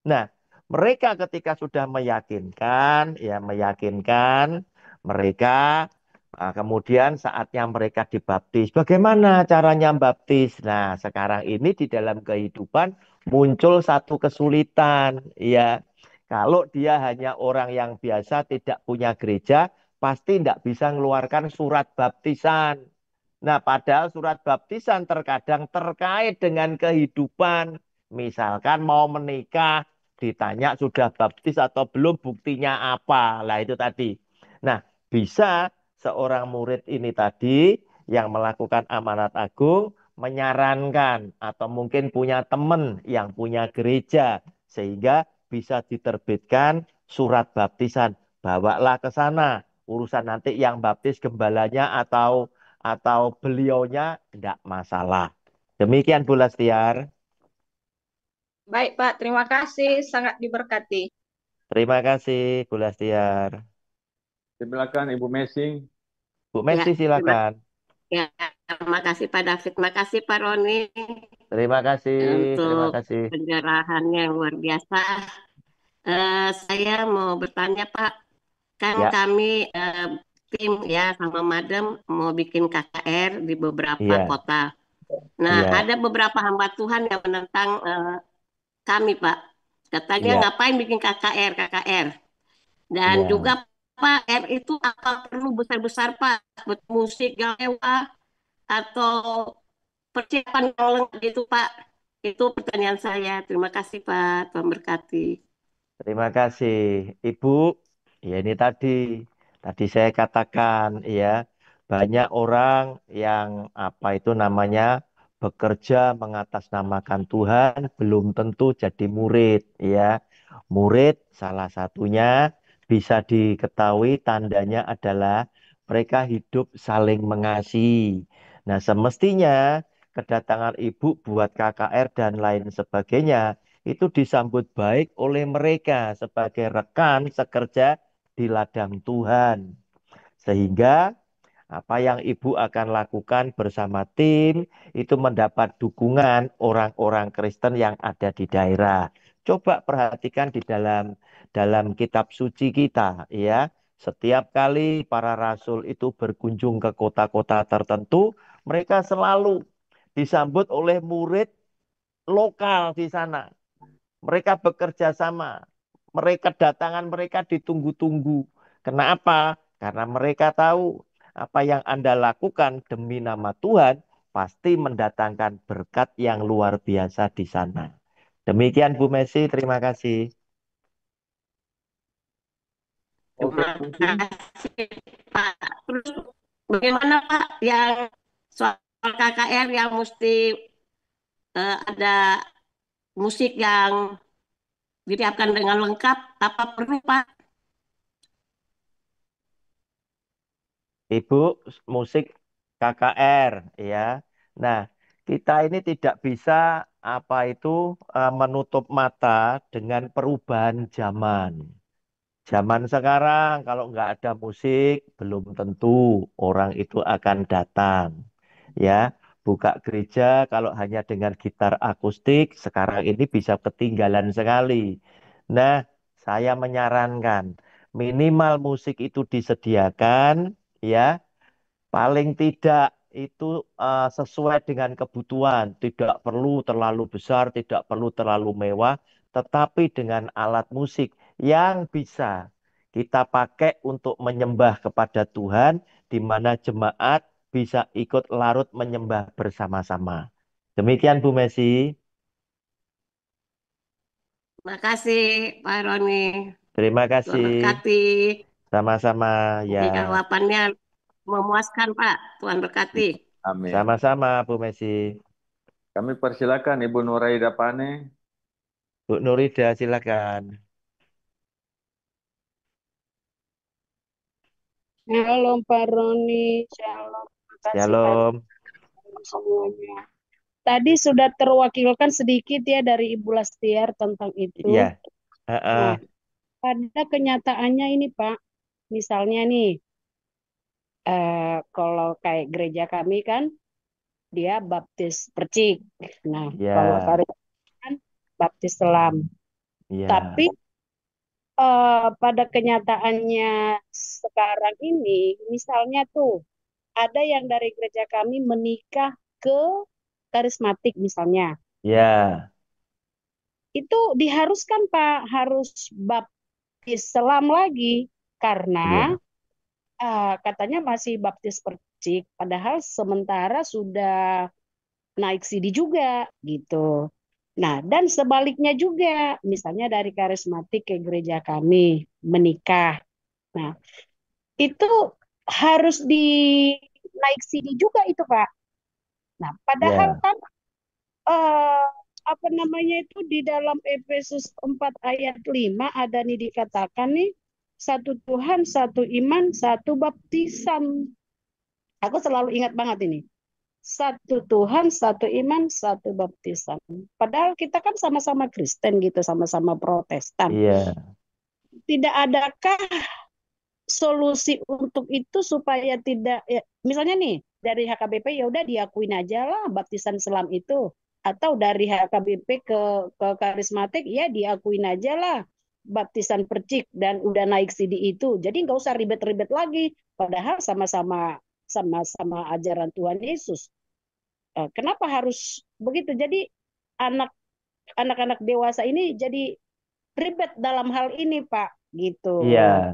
A: Nah, mereka ketika sudah meyakinkan, ya, meyakinkan, mereka kemudian saatnya mereka dibaptis. Bagaimana caranya baptis? Nah, sekarang ini di dalam kehidupan muncul satu kesulitan, ya. Kalau dia hanya orang yang biasa tidak punya gereja, pasti tidak bisa mengeluarkan surat baptisan. Nah, padahal surat baptisan terkadang terkait dengan kehidupan. Misalkan mau menikah, ditanya sudah baptis atau belum, buktinya apa. Lah itu tadi. Nah, bisa seorang murid ini tadi yang melakukan amanat agung menyarankan atau mungkin punya teman yang punya gereja sehingga bisa diterbitkan surat baptisan. Bawalah ke sana. Urusan nanti yang baptis gembalanya atau beliaunya tidak masalah. Demikian Bu Lastiar.
D: Baik, Pak. Terima kasih. Sangat diberkati.
A: Terima kasih Bu Lastiar.
B: Silakan Ibu Messi.
A: Bu
E: Ya,
A: Messi silakan.
E: ya, terima kasih Pak David, terima kasih Pak Roni
A: Terima kasih, terima
E: untuk
A: kasih.
E: penjelasannya yang luar biasa. Saya mau bertanya Pak, kan
A: Ya,
E: kami tim ya sama Madam mau bikin KKR di beberapa
A: iya,
E: kota. Nah,
A: iya,
E: ada beberapa hamba Tuhan yang menentang kami Pak. Katanya
A: iya,
E: ngapain bikin KKR, KKR. Dan juga
A: iya.
E: Pak, R itu apa perlu besar-besar Pak, buat musik yang mewah atau persiapan yang lengkap gitu Pak. Itu pertanyaan saya. Terima kasih Pak, Tuhan berkati.
A: Terima kasih, Ibu. Ya ini tadi saya katakan ya, banyak orang yang apa itu namanya bekerja mengatasnamakan Tuhan belum tentu jadi murid ya. Murid salah satunya bisa diketahui tandanya adalah mereka hidup saling mengasihi. Nah, semestinya kedatangan Ibu buat KKR dan lain sebagainya itu disambut baik oleh mereka sebagai rekan sekerja di ladang Tuhan. Sehingga apa yang Ibu akan lakukan bersama tim itu mendapat dukungan orang-orang Kristen yang ada di daerah. Coba perhatikan di dalam kitab suci kita ya. Setiap kali para rasul itu berkunjung ke kota-kota tertentu, mereka selalu disambut oleh murid lokal di sana. Mereka bekerja sama. Mereka datangan mereka ditunggu-tunggu. Kenapa? Karena mereka tahu apa yang Anda lakukan demi nama Tuhan pasti mendatangkan berkat yang luar biasa di sana. Demikian Bu Messi, terima kasih.
B: Oke,
E: Terima
B: mungkin
E: kasih Pak. Terus bagaimana Pak yang soal KKR yang mesti ada musik yang disiapkan dengan lengkap, apa perlu Pak?
A: Ibu musik KKR ya. Nah, kita ini tidak bisa apa itu menutup mata dengan perubahan zaman. Zaman sekarang kalau nggak ada musik belum tentu orang itu akan datang. Ya, buka gereja kalau hanya dengan gitar akustik sekarang ini bisa ketinggalan sekali. Nah, saya menyarankan minimal musik itu disediakan ya. Paling tidak itu sesuai dengan kebutuhan, tidak perlu terlalu besar, tidak perlu terlalu mewah, tetapi dengan alat musik yang bisa kita pakai untuk menyembah kepada Tuhan, di mana jemaat bisa ikut larut menyembah bersama-sama. Demikian Bu Messi.
E: Terima kasih Pak Roni.
A: Terima
E: Tuhan
A: kasih.
E: berkati.
A: Sama-sama ya.
E: Jawabannya memuaskan Pak. Tuhan berkati.
B: amin.
A: Sama-sama Bu Messi.
B: Kami persilakan Ibu Nuraida Pane.
A: Bu Nurida silakan.
F: Halo Pak Roni, shalom. Terima kasih Pak
A: Shalom.
F: Roni semuanya. Tadi sudah terwakilkan sedikit ya dari Ibu Lastiar tentang
A: Iya.
F: itu.
A: Heeh.
F: Nah, pada kenyataannya ini Pak, misalnya nih, kalau kayak gereja kami kan, dia baptis percik. Nah, kalau
A: Ya,
F: Karis kan baptis selam.
A: ya,
F: Tapi pada kenyataannya sekarang ini, misalnya tuh, ada yang dari gereja kami menikah ke karismatik misalnya.
A: ya,
F: Itu diharuskan Pak, harus baptis selam lagi karena
A: ya,
F: katanya masih baptis percik, padahal sementara sudah naik CD juga gitu. Nah, dan sebaliknya juga, misalnya dari karismatik ke gereja kami menikah. Nah, itu harus naik sini juga itu Pak. Nah, padahal
A: Ya,
F: kan eh, apa namanya itu di dalam Efesus 4 ayat 5 ada nih dikatakan nih satu Tuhan, satu iman, satu baptisan. Aku selalu ingat banget ini. Satu Tuhan, satu iman, satu baptisan. Padahal kita kan sama-sama Kristen gitu, sama-sama Protestan.
A: iya,
F: Tidak adakah solusi untuk itu supaya tidak ya, misalnya nih dari HKBP ya udah diakuin aja lah baptisan selam itu atau dari HKBP ke karismatik ya diakuin aja lah baptisan percik dan udah naik CD itu. Jadi nggak usah ribet-ribet lagi padahal sama-sama ajaran Tuhan Yesus. Kenapa harus begitu? Jadi anak anak-anak dewasa ini jadi ribet dalam hal ini, Pak, gitu.
A: iya,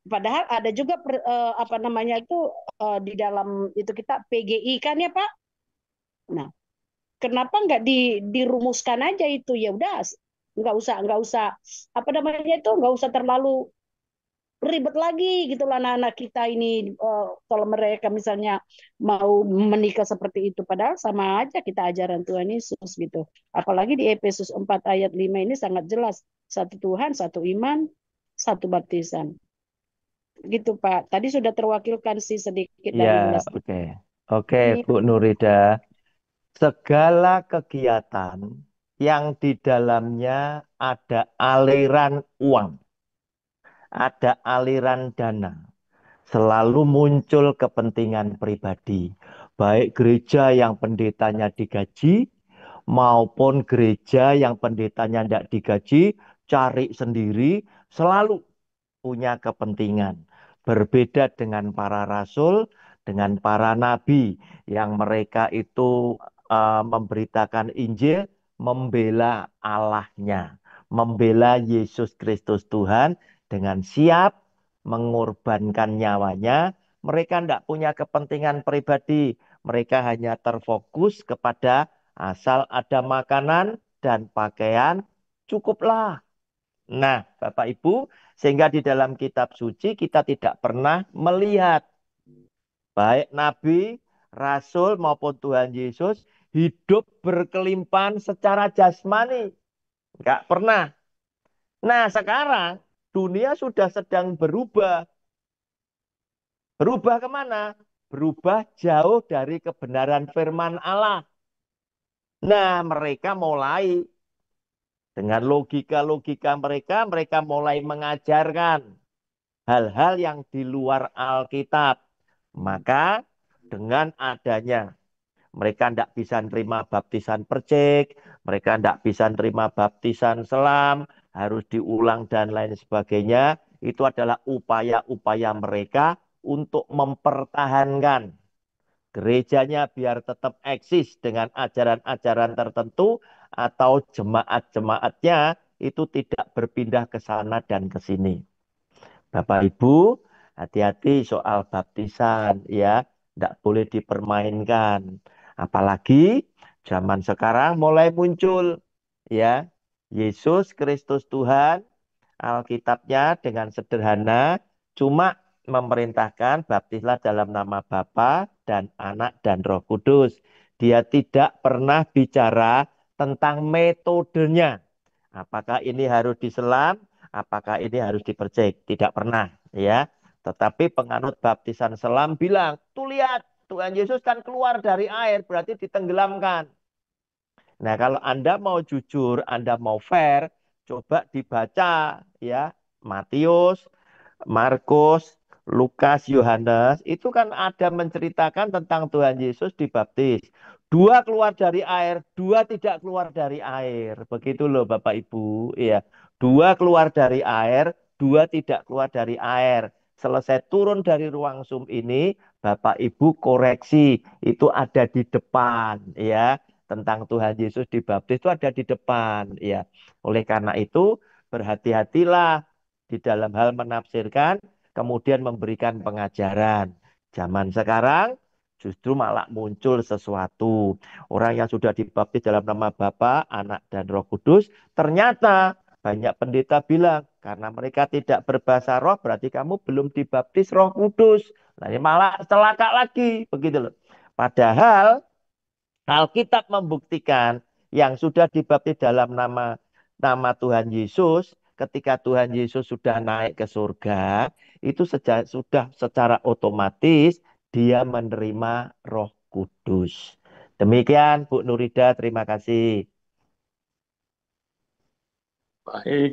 F: Padahal ada juga apa namanya itu di dalam itu kita PGI kan ya Pak. Nah, kenapa nggak dirumuskan aja itu ya udah nggak usah apa namanya itu nggak usah terlalu ribet lagi gitu lah anak-anak kita ini kalau mereka misalnya mau menikah seperti itu padahal sama aja kita ajaran Tuhan Yesus gitu. Apalagi di Efesus 4 ayat 5 ini sangat jelas satu Tuhan, satu iman, satu baptisan. Gitu Pak. Tadi sudah terwakilkan sih sedikit
A: iya,
F: dari Bulas
A: oke. Oke,
F: ini.
A: Bu Nurida. Segala kegiatan yang di dalamnya ada aliran uang, ada aliran dana, selalu muncul kepentingan pribadi. Baik gereja yang pendetanya digaji, maupun gereja yang pendetanya tidak digaji, cari sendiri, selalu punya kepentingan. Berbeda dengan para rasul, dengan para nabi yang mereka itu memberitakan Injil, membela Allahnya, membela Yesus Kristus Tuhan dengan siap mengorbankan nyawanya. Mereka tidak punya kepentingan pribadi. Mereka hanya terfokus kepada asal ada makanan dan pakaian, cukuplah. Nah, Bapak Ibu, sehingga di dalam kitab suci kita tidak pernah melihat baik nabi, rasul maupun Tuhan Yesus hidup berkelimpahan secara jasmani. Enggak pernah. Nah, sekarang dunia sudah sedang berubah. Berubah kemana? Berubah jauh dari kebenaran firman Allah. Nah, mereka mulai dengan logika-logika mereka, mereka mulai mengajarkan hal-hal yang di luar Alkitab. Maka dengan adanya mereka tidak bisa nerima baptisan percik, mereka tidak bisa nerima baptisan selam, harus diulang dan lain sebagainya. Itu adalah upaya-upaya mereka untuk mempertahankan gerejanya biar tetap eksis dengan ajaran-ajaran tertentu atau jemaat-jemaatnya itu tidak berpindah ke sana dan ke sini. Bapak Ibu, hati-hati soal baptisan ya, tidak boleh dipermainkan. Apalagi zaman sekarang mulai muncul ya, Yesus Kristus Tuhan, Alkitabnya dengan sederhana cuma memerintahkan baptislah dalam nama Bapa dan Anak dan Roh Kudus. Dia tidak pernah bicara tentang metodenya. Apakah ini harus diselam? Apakah ini harus dipercik? Tidak pernah, ya. Tetapi penganut baptisan selam bilang, tuh lihat, Tuhan Yesus kan keluar dari air, berarti ditenggelamkan. Nah, kalau Anda mau jujur, Anda mau fair, coba dibaca ya, Matius, Markus, Lukas, Yohanes, itu kan ada menceritakan tentang Tuhan Yesus dibaptis. Dua keluar dari air, dua tidak keluar dari air. Begitu loh Bapak Ibu. Ya, dua keluar dari air, dua tidak keluar dari air. Selesai turun dari ruang Zoom ini, Bapak Ibu koreksi, itu ada di depan ya. Tentang Tuhan Yesus dibaptis itu ada di depan ya. Oleh karena itu, berhati-hatilah di dalam hal menafsirkan, kemudian memberikan pengajaran. Zaman sekarang justru malah muncul sesuatu. Orang yang sudah dibaptis dalam nama Bapa, Anak, dan Roh Kudus, ternyata banyak pendeta bilang, Karena mereka tidak berbahasa roh, berarti kamu belum dibaptis Roh Kudus. Nah, ini malah celaka lagi, begitu loh. Padahal Alkitab membuktikan yang sudah dibaptis dalam nama nama Tuhan Yesus, ketika Tuhan Yesus sudah naik ke surga, itu sudah secara otomatis dia menerima Roh Kudus. Demikian Bu Nurida, terima kasih.
B: Baik.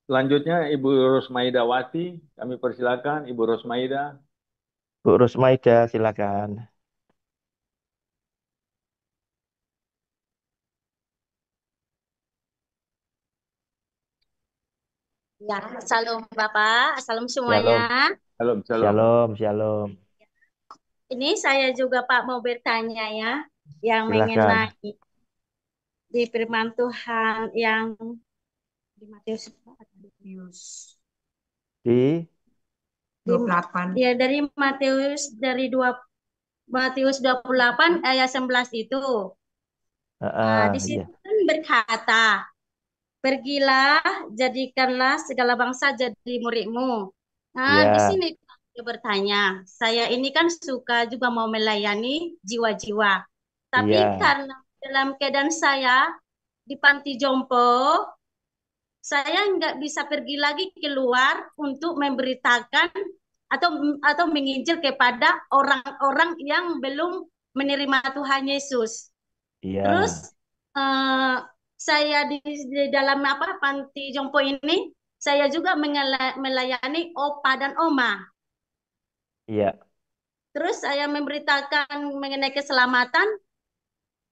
B: Selanjutnya Ibu Rosmaidawati, kami persilakan Ibu Rosmaida.
A: Bu Rusmaida, silakan.
G: Ya, salam Bapak, salam semuanya.
A: Shalom,
B: Shalom, shalom.
A: shalom, shalom.
G: Ini saya juga Pak mau bertanya ya, yang
A: Silakan.
G: mengenai di firman Tuhan yang di Matius
A: Di
G: 28. Ya, dari Matius 28 ayat 11 itu. Di
A: iya.
G: situ kan berkata, pergilah, jadikanlah segala bangsa jadi muridmu. Nah, di
A: Iya,
G: sini dia bertanya, saya ini kan suka juga mau melayani jiwa-jiwa. Tapi
A: iya,
G: karena dalam keadaan saya di panti jompo, saya nggak bisa pergi lagi keluar untuk memberitakan atau menginjil kepada orang-orang yang belum menerima Tuhan Yesus.
A: iya,
G: Terus eh, saya di dalam panti jompo ini, saya juga melayani opa dan oma.
A: iya,
G: Terus saya memberitakan mengenai keselamatan.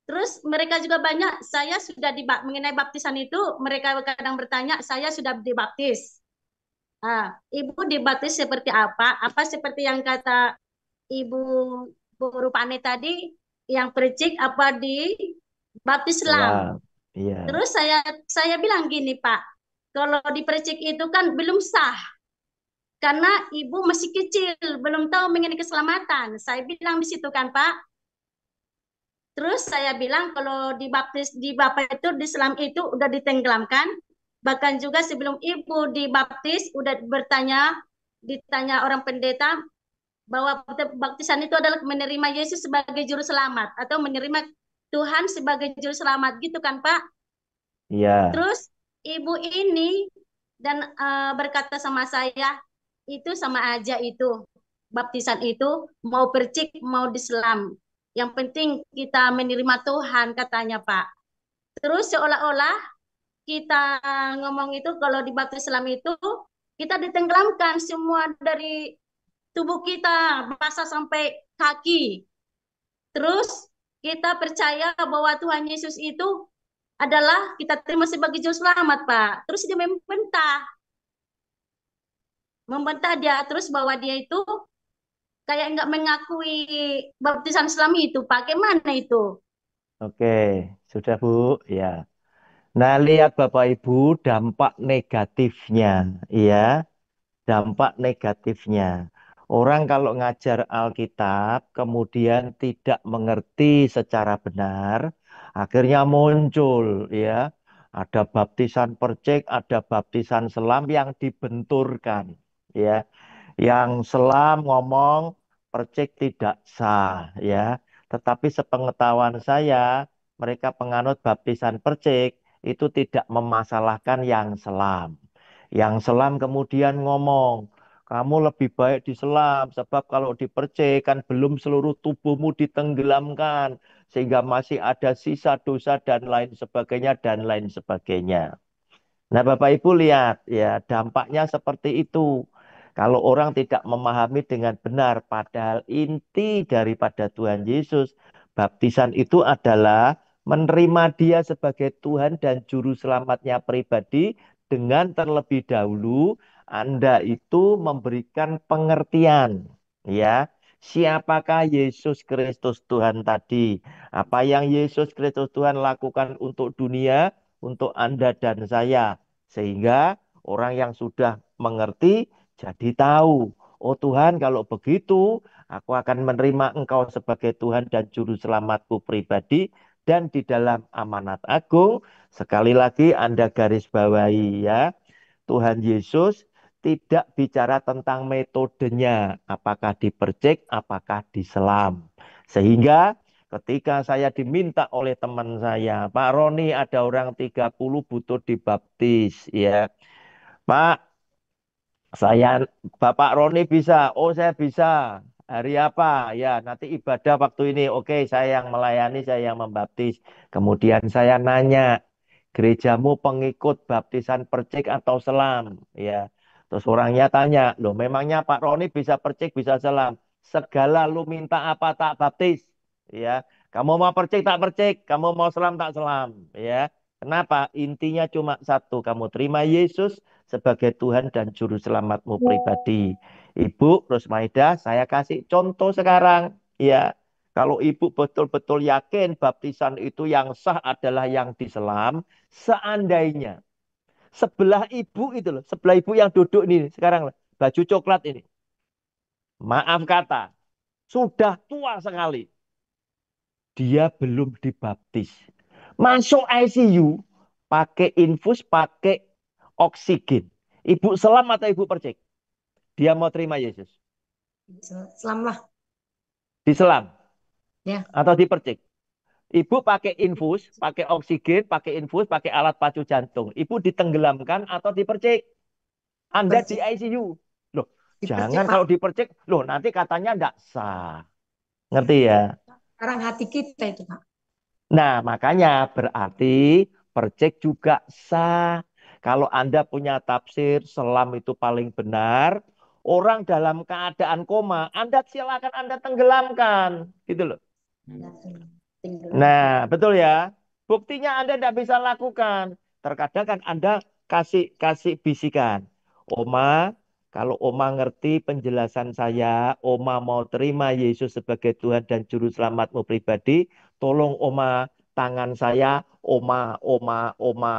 G: Terus mereka juga banyak, saya sudah mengenai baptisan itu, mereka kadang bertanya, saya sudah dibaptis. Ibu dibaptis seperti apa? Apa seperti yang kata Ibu Guru Pane tadi, yang percik apa di baptis selam?
A: selam. Iya,
G: Terus saya bilang gini Pak, kalau dipercik itu kan belum sah karena ibu masih kecil, belum tahu mengenai keselamatan. Saya bilang di situ kan Pak. Terus saya bilang kalau dibaptis di Bapak itu di Islam itu udah ditenggelamkan. Bahkan juga sebelum ibu dibaptis udah ditanya orang pendeta bahwa baptisan itu adalah menerima Yesus sebagai juru selamat atau menerima Tuhan sebagai juru selamat gitu kan Pak.
A: iya,
G: Terus ibu ini dan berkata sama saya, itu sama aja itu. Baptisan itu mau percik, mau diselam. Yang penting kita menerima Tuhan katanya Pak. Terus seolah-olah kita ngomong itu kalau di baptis selam itu kita ditenggelamkan semua dari tubuh kita basah sampai kaki. Terus kita percaya bahwa Tuhan Yesus itu adalah kita terima sebagai juru selamat, Pak. Terus dia membantah dia terus bahwa dia itu kayak nggak mengakui baptisan Islam itu, Pak. Gimana itu?
A: oke, sudah Bu, ya. Nah, lihat Bapak Ibu dampak negatifnya, ya, dampak negatifnya. Orang kalau ngajar Alkitab, kemudian tidak mengerti secara benar, akhirnya muncul, ya, ada baptisan percik, ada baptisan selam yang dibenturkan, ya. Yang selam ngomong percik tidak sah, ya. Tetapi sepengetahuan saya, mereka penganut baptisan percik itu tidak memasalahkan yang selam. Yang selam kemudian ngomong, kamu lebih baik diselam, sebab kalau dipercik kan belum seluruh tubuhmu ditenggelamkan, sehingga masih ada sisa dosa dan lain sebagainya dan lain sebagainya. Nah, Bapak Ibu lihat ya, dampaknya seperti itu. Kalau orang tidak memahami dengan benar, padahal inti daripada Tuhan Yesus, baptisan itu adalah menerima Dia sebagai Tuhan dan Juru Selamatnya pribadi dengan terlebih dahulu Anda itu memberikan pengertian, ya. Siapakah Yesus Kristus Tuhan tadi? Apa yang Yesus Kristus Tuhan lakukan untuk dunia? Untuk Anda dan saya. Sehingga orang yang sudah mengerti jadi tahu, oh Tuhan kalau begitu aku akan menerima Engkau sebagai Tuhan dan Juru Selamatku pribadi dan di dalam amanat agung sekali lagi Anda garis bawahi ya. Tuhan Yesus tidak bicara tentang metodenya, apakah dipercik, apakah diselam. Sehingga ketika saya diminta oleh teman saya, Pak Roni ada orang 30 butuh dibaptis, ya. Pak, saya Bapak Roni bisa. Oh, saya bisa. Hari apa? Ya, nanti ibadah waktu ini. Oke, saya yang melayani, saya yang membaptis. Kemudian saya nanya, gerejamu pengikut baptisan percik atau selam? Ya. Terus orangnya tanya, loh memangnya Pak Roni bisa percik, bisa selam? Segala lu minta apa tak baptis? Ya. Kamu mau percik tak percik, kamu mau selam tak selam, ya. Kenapa? Intinya cuma satu, kamu terima Yesus sebagai Tuhan dan Juru Selamatmu pribadi. Ibu Rosmaida, saya kasih contoh sekarang. Ya, kalau Ibu betul-betul yakin baptisan itu yang sah adalah yang diselam, seandainya sebelah Ibu itu loh, sebelah Ibu yang duduk ini sekarang, baju coklat ini. Maaf kata, sudah tua sekali. Dia belum dibaptis. Masuk ICU, pakai infus, pakai oksigen. Ibu selam atau ibu percik? Dia mau terima Yesus.
H: Selam lah.
A: Diselam
H: Ya.
A: atau dipercik. Ibu pakai infus, pakai oksigen, pakai infus, pakai alat pacu jantung. Ibu ditenggelamkan atau dipercik? Anda di
H: Dipercik.
A: ICU. Loh,
H: Dipercik,
A: jangan
H: Pak.
A: kalau dipercik. Loh, nanti katanya enggak sah. Ngerti ya?
H: Sekarang hati kita itu, Pak.
A: Nah, makanya berarti percik juga sah. Kalau Anda punya tafsir selam itu paling benar, orang dalam keadaan koma, Anda silakan Anda tenggelamkan, gitu loh. Nah, betul ya. Buktinya Anda tidak bisa lakukan. Terkadang kan Anda kasih kasih bisikan. Oma, kalau Oma ngerti penjelasan saya, Oma mau terima Yesus sebagai Tuhan dan Juru Selamatmu pribadi, tolong Oma tangan saya, Oma,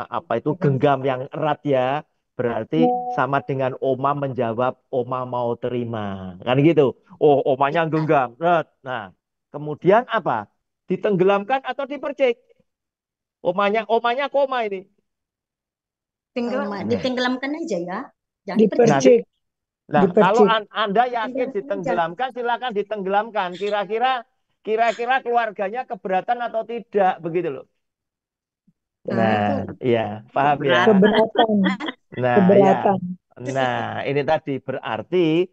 A: apa itu genggam yang erat ya. Berarti sama dengan Oma menjawab, Oma mau terima. Kan gitu. Oh, Omanya genggam. Nah, kemudian apa? Ditenggelamkan atau dipercik? Omanya koma ini.
G: Ditenggelamkan aja ya. Jangan
F: Dipercik.
A: Nah, kalau
F: Dipercik.
A: Anda yakin ditenggelamkan, silakan ditenggelamkan. Kira-kira keluarganya keberatan atau tidak, begitu loh. Nah, ya, paham ya.
F: Keberatan.
A: Nah,
F: Keberatan.
A: ya. Nah, ini tadi berarti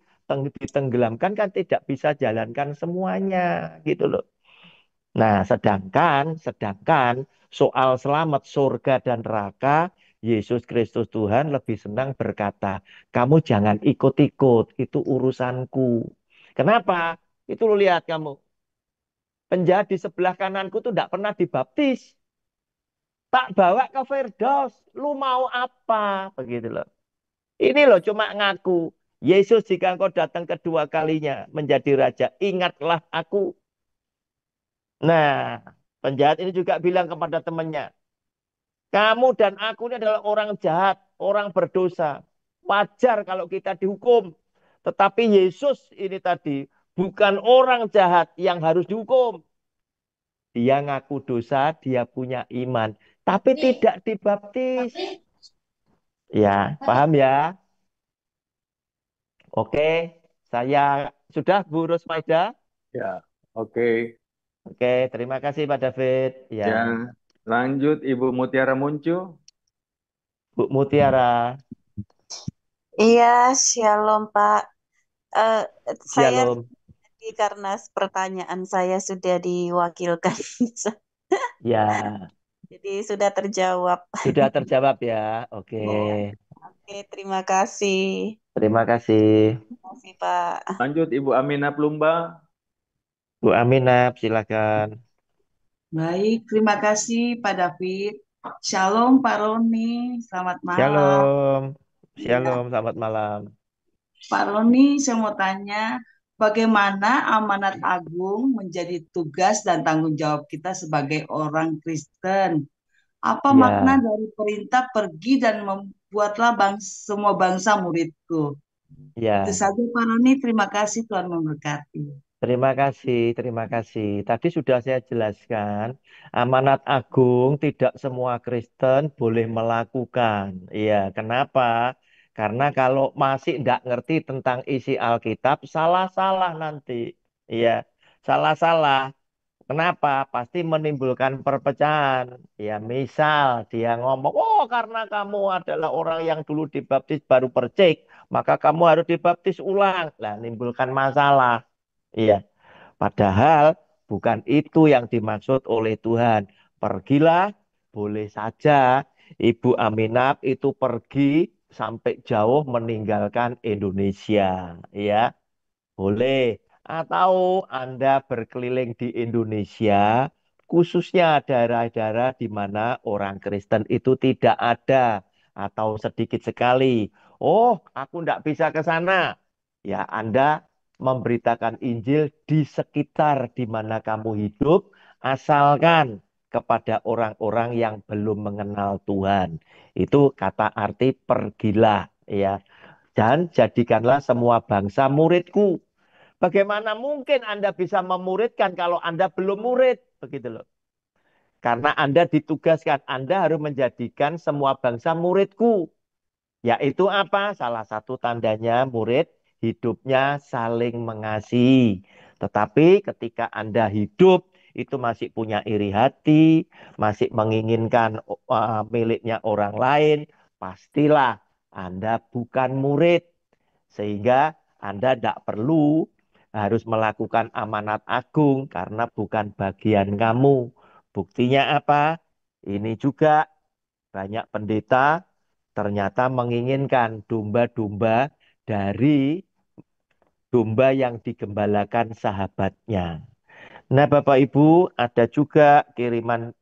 A: ditenggelamkan kan tidak bisa jalankan semuanya, gitu loh. Nah, sedangkan soal selamat surga dan neraka, Yesus Kristus Tuhan lebih senang berkata, kamu jangan ikut-ikut, itu urusanku. Kenapa? Itu lu lihat kamu. Penjahat di sebelah kananku tuh tidak pernah dibaptis. Tak bawa ke Firdaus, lu mau apa? Begitu loh. Ini loh cuma ngaku. Yesus jika engkau datang kedua kalinya menjadi raja, ingatlah aku. Nah, penjahat ini juga bilang kepada temannya, kamu dan aku ini adalah orang jahat, orang berdosa. Wajar kalau kita dihukum. Tetapi Yesus ini tadi bukan orang jahat yang harus dihukum. Dia ngaku dosa, dia punya iman. Tapi tidak dibaptis. Ya, paham ya? Oke, saya sudah Bu Rusmaida.
B: Ya, oke.
A: Oke, terima kasih Pak David. Ya,
B: Ya, lanjut Ibu Mutiara Muncu.
A: Bu Mutiara.
I: Iya, shalom Pak. Eh, saya
A: Shalom.
I: karena pertanyaan saya sudah diwakilkan,
A: Ya,
I: jadi sudah terjawab.
A: sudah terjawab ya. Oke,
I: Oke, terima kasih.
A: terima kasih.
I: Terima kasih Pak.
B: Lanjut Ibu Aminah Plumba.
A: Bu Aminah, silakan.
J: Baik, terima kasih Pak David. Shalom Pak Roni, selamat malam.
A: Shalom.
J: Ya,
A: Shalom, selamat malam.
J: Pak Roni, saya mau tanya, bagaimana amanat agung menjadi tugas dan tanggung jawab kita sebagai orang Kristen? Apa makna
A: Ya,
J: dari perintah pergi dan membuatlah semua bangsa muridku? Itu
A: ya.
J: saja Pak Roni, terima kasih Tuhan memberkati.
A: Terima kasih, terima kasih. Tadi sudah saya jelaskan, amanat agung tidak semua Kristen boleh melakukan. Iya, kenapa? Karena kalau masih tidak ngerti tentang isi Alkitab, salah-salah nanti. Iya, salah-salah. Kenapa? Pasti menimbulkan perpecahan. Ya, misal dia ngomong, oh karena kamu adalah orang yang dulu dibaptis baru percik, maka kamu harus dibaptis ulang. Lah, nimbulkan masalah. Iya, padahal bukan itu yang dimaksud oleh Tuhan. Pergilah, boleh saja Ibu Aminat itu pergi sampai jauh meninggalkan Indonesia. Ya, boleh. Atau Anda berkeliling di Indonesia, khususnya daerah-daerah di mana orang Kristen itu tidak ada atau sedikit sekali. Oh, aku tidak bisa ke sana. Ya, Anda memberitakan Injil di sekitar di mana kamu hidup, asalkan kepada orang-orang yang belum mengenal Tuhan. Itu kata arti pergilah, ya. Dan jadikanlah semua bangsa muridku. Bagaimana mungkin Anda bisa memuridkan kalau Anda belum murid? Begitu loh. Karena Anda ditugaskan, Anda harus menjadikan semua bangsa muridku. Yaitu apa? Salah satu tandanya murid hidupnya saling mengasihi. Tetapi ketika Anda hidup itu masih punya iri hati, masih menginginkan miliknya orang lain, pastilah Anda bukan murid. Sehingga Anda tidak perlu harus melakukan amanat agung karena bukan bagian kamu. Buktinya apa? Ini juga banyak pendeta ternyata menginginkan domba-domba dari domba yang digembalakan sahabatnya. Nah, Bapak Ibu, ada juga kiriman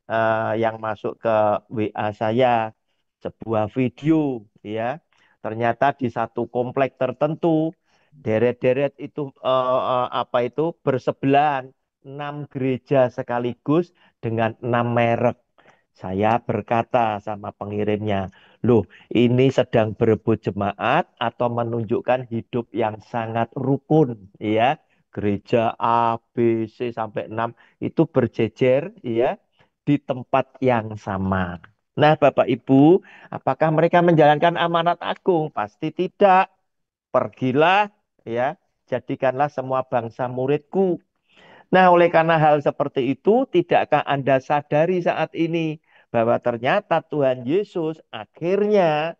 A: yang masuk ke WA saya, sebuah video, ya. Ternyata di satu komplek tertentu, deret-deret itu apa itu bersebelahan 6 gereja sekaligus dengan 6 merek. Saya berkata sama pengirimnya, loh, ini sedang berebut jemaat atau menunjukkan hidup yang sangat rukun, ya. Gereja A, B, C sampai 6 itu berjejer, ya, di tempat yang sama. Nah, Bapak Ibu, apakah mereka menjalankan amanat agung? Pasti tidak. Pergilah, ya, jadikanlah semua bangsa muridku. Nah, oleh karena hal seperti itu, tidakkah Anda sadari saat ini bahwa ternyata Tuhan Yesus akhirnya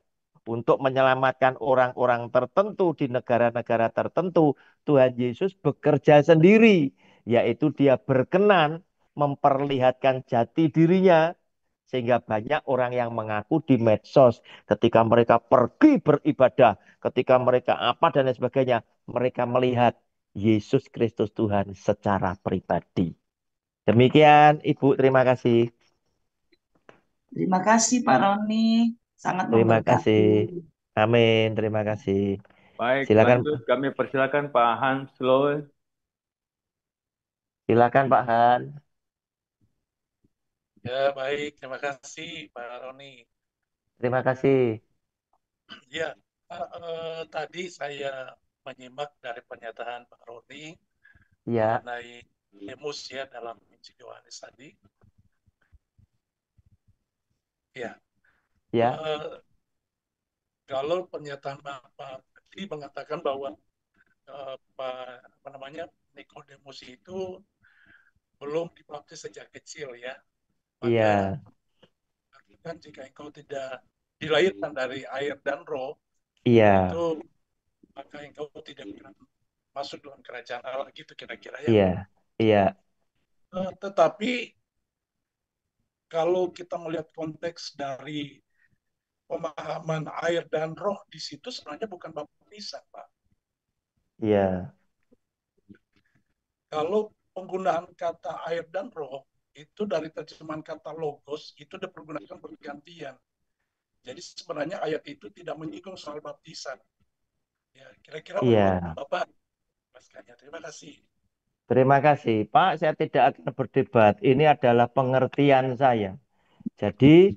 A: untuk menyelamatkan orang-orang tertentu di negara-negara tertentu, Tuhan Yesus bekerja sendiri, yaitu Dia berkenan memperlihatkan jati dirinya, sehingga banyak orang yang mengaku di medsos ketika mereka pergi beribadah, ketika mereka apa dan lain sebagainya, mereka melihat Yesus Kristus Tuhan secara pribadi. Demikian, Ibu, terima kasih.
J: Terima kasih Pak Roni, sangat
A: Terima kasih.
J: memberkati.
A: Amin, terima kasih.
B: Baik,
A: Silakan,
B: lanjut kami persilakan Pak Hans Loy.
A: silakan Pak Han.
K: Ya, baik. Terima kasih, Pak Roni.
A: Terima kasih.
K: Ya, tadi saya menyimak dari pernyataan Pak Roni
A: Ya,
K: mengenai demus ya dalam Injil Yohanes tadi. Ya,
A: ya,
K: kalau pernyataan Pak tadi mengatakan bahwa apa namanya Nikodemus itu belum dibaptis sejak kecil ya, maka
A: iya,
K: kan jika engkau tidak dilahirkan dari air dan roh,
A: iya,
K: itu maka engkau tidak akan masuk dalam kerajaan Allah gitu kira-kira ya.
A: iya, iya,
K: Tetapi kalau kita melihat konteks dari pemahaman air dan roh di situ sebenarnya bukan baptisan, Pak.
A: iya,
K: Kalau penggunaan kata air dan roh itu dari terjemahan kata logos itu dipergunakan bergantian. Jadi sebenarnya ayat itu tidak menyinggung soal baptisan. Ya, kira-kira menurut
A: iya.
K: Bapak, terima kasih.
A: Terima kasih, Pak. Saya tidak akan berdebat. Ini adalah pengertian saya. Jadi,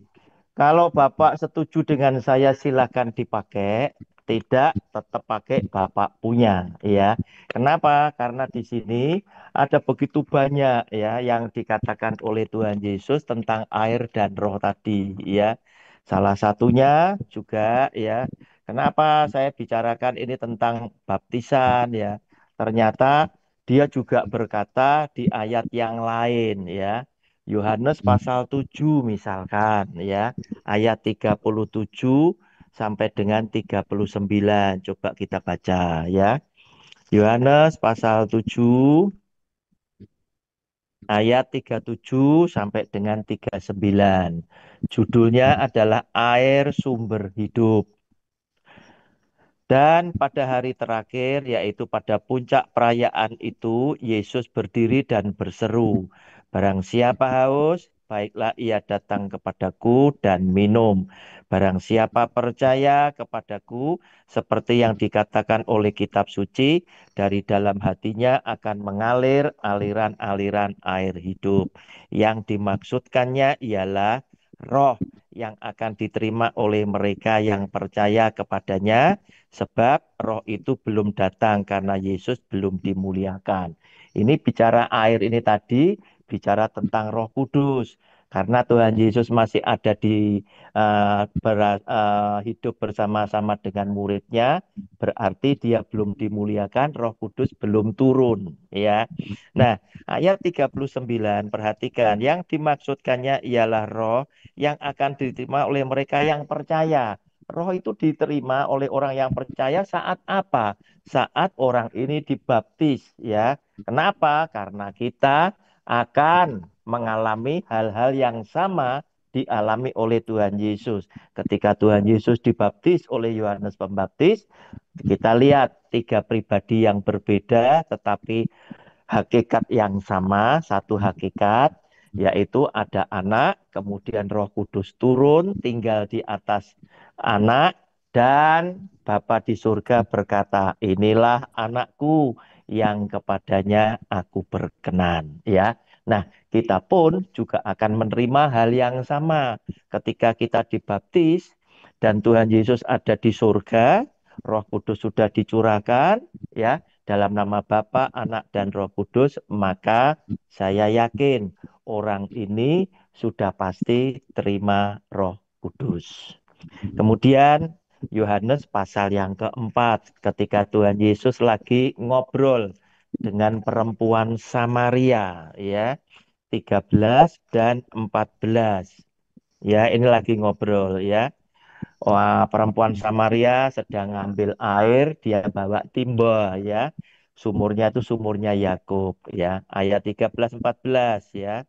A: kalau Bapak setuju dengan saya, silakan dipakai. Tidak, tetap pakai Bapak punya, ya. Kenapa? Karena di sini ada begitu banyak ya yang dikatakan oleh Tuhan Yesus tentang air dan roh tadi, ya. Salah satunya juga ya Kenapa saya bicarakan ini tentang baptisan ya? Ternyata dia juga berkata di ayat yang lain ya. Yohanes pasal 7 misalkan ya, ayat 37 sampai dengan 39. Coba kita baca ya. Yohanes pasal 7 ayat 37 sampai dengan 39. Judulnya adalah air sumber hidup. Dan pada hari terakhir, yaitu pada puncak perayaan itu, Yesus berdiri dan berseru, "Barang siapa haus, baiklah ia datang kepadaku dan minum. Barang siapa percaya kepadaku, seperti yang dikatakan oleh kitab suci, dari dalam hatinya akan mengalir aliran-aliran air hidup." Yang dimaksudkannya ialah roh yang akan diterima oleh mereka yang percaya kepadanya, sebab roh itu belum datang karena Yesus belum dimuliakan. Ini bicara air ini tadi, bicara tentang Roh Kudus. Karena Tuhan Yesus masih ada di hidup bersama-sama dengan muridnya, berarti dia belum dimuliakan, Roh Kudus belum turun, ya. Nah, ayat 39, perhatikan, yang dimaksudkannya ialah roh yang akan diterima oleh mereka yang percaya. Roh itu diterima oleh orang yang percaya saat apa? Saat orang ini dibaptis, ya. Kenapa? Karena kita akan mengalami hal-hal yang sama dialami oleh Tuhan Yesus. Ketika Tuhan Yesus dibaptis oleh Yohanes Pembaptis, kita lihat tiga pribadi yang berbeda tetapi hakikat yang sama, satu hakikat, yaitu ada anak, kemudian Roh Kudus turun, tinggal di atas anak, dan Bapa di surga berkata, "Inilah anakku yang kepadanya aku berkenan." Ya. Nah, kita pun juga akan menerima hal yang sama ketika kita dibaptis dan Tuhan Yesus ada di surga, Roh Kudus sudah dicurahkan, ya, dalam nama Bapa, Anak, dan Roh Kudus, maka saya yakin orang ini sudah pasti terima Roh Kudus. Kemudian Yohanes pasal yang keempat, ketika Tuhan Yesus lagi ngobrol dengan perempuan Samaria, ya, 13 dan 14. Ya, ini lagi ngobrol ya. Wah, perempuan Samaria sedang ngambil air, dia bawa timba ya. Sumurnya itu sumurnya Yakub ya. Ayat 13-14 ya.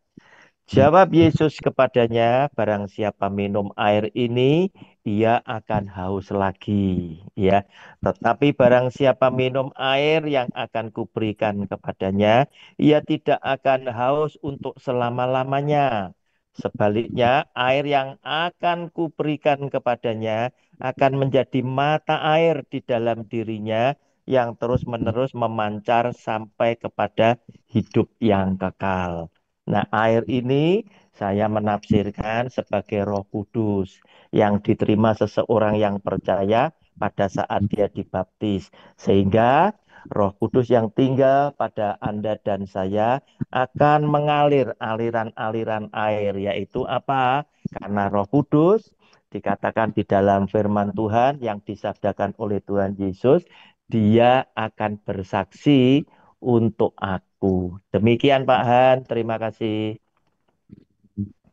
A: Jawab Yesus kepadanya, "Barang siapa minum air ini, ia akan haus lagi." Ya, tetapi barang siapa minum air yang akan kuberikan kepadanya, ia tidak akan haus untuk selama-lamanya. Sebaliknya, air yang akan kuberikan kepadanya akan menjadi mata air di dalam dirinya yang terus-menerus memancar sampai kepada hidup yang kekal. Nah, air ini saya menafsirkan sebagai Roh Kudus yang diterima seseorang yang percaya pada saat dia dibaptis. Sehingga Roh Kudus yang tinggal pada Anda dan saya akan mengalir aliran-aliran air, yaitu apa? Karena Roh Kudus dikatakan di dalam firman Tuhan yang disabdakan oleh Tuhan Yesus, dia akan bersaksi untuk aku. Demikian Pak Han, terima kasih.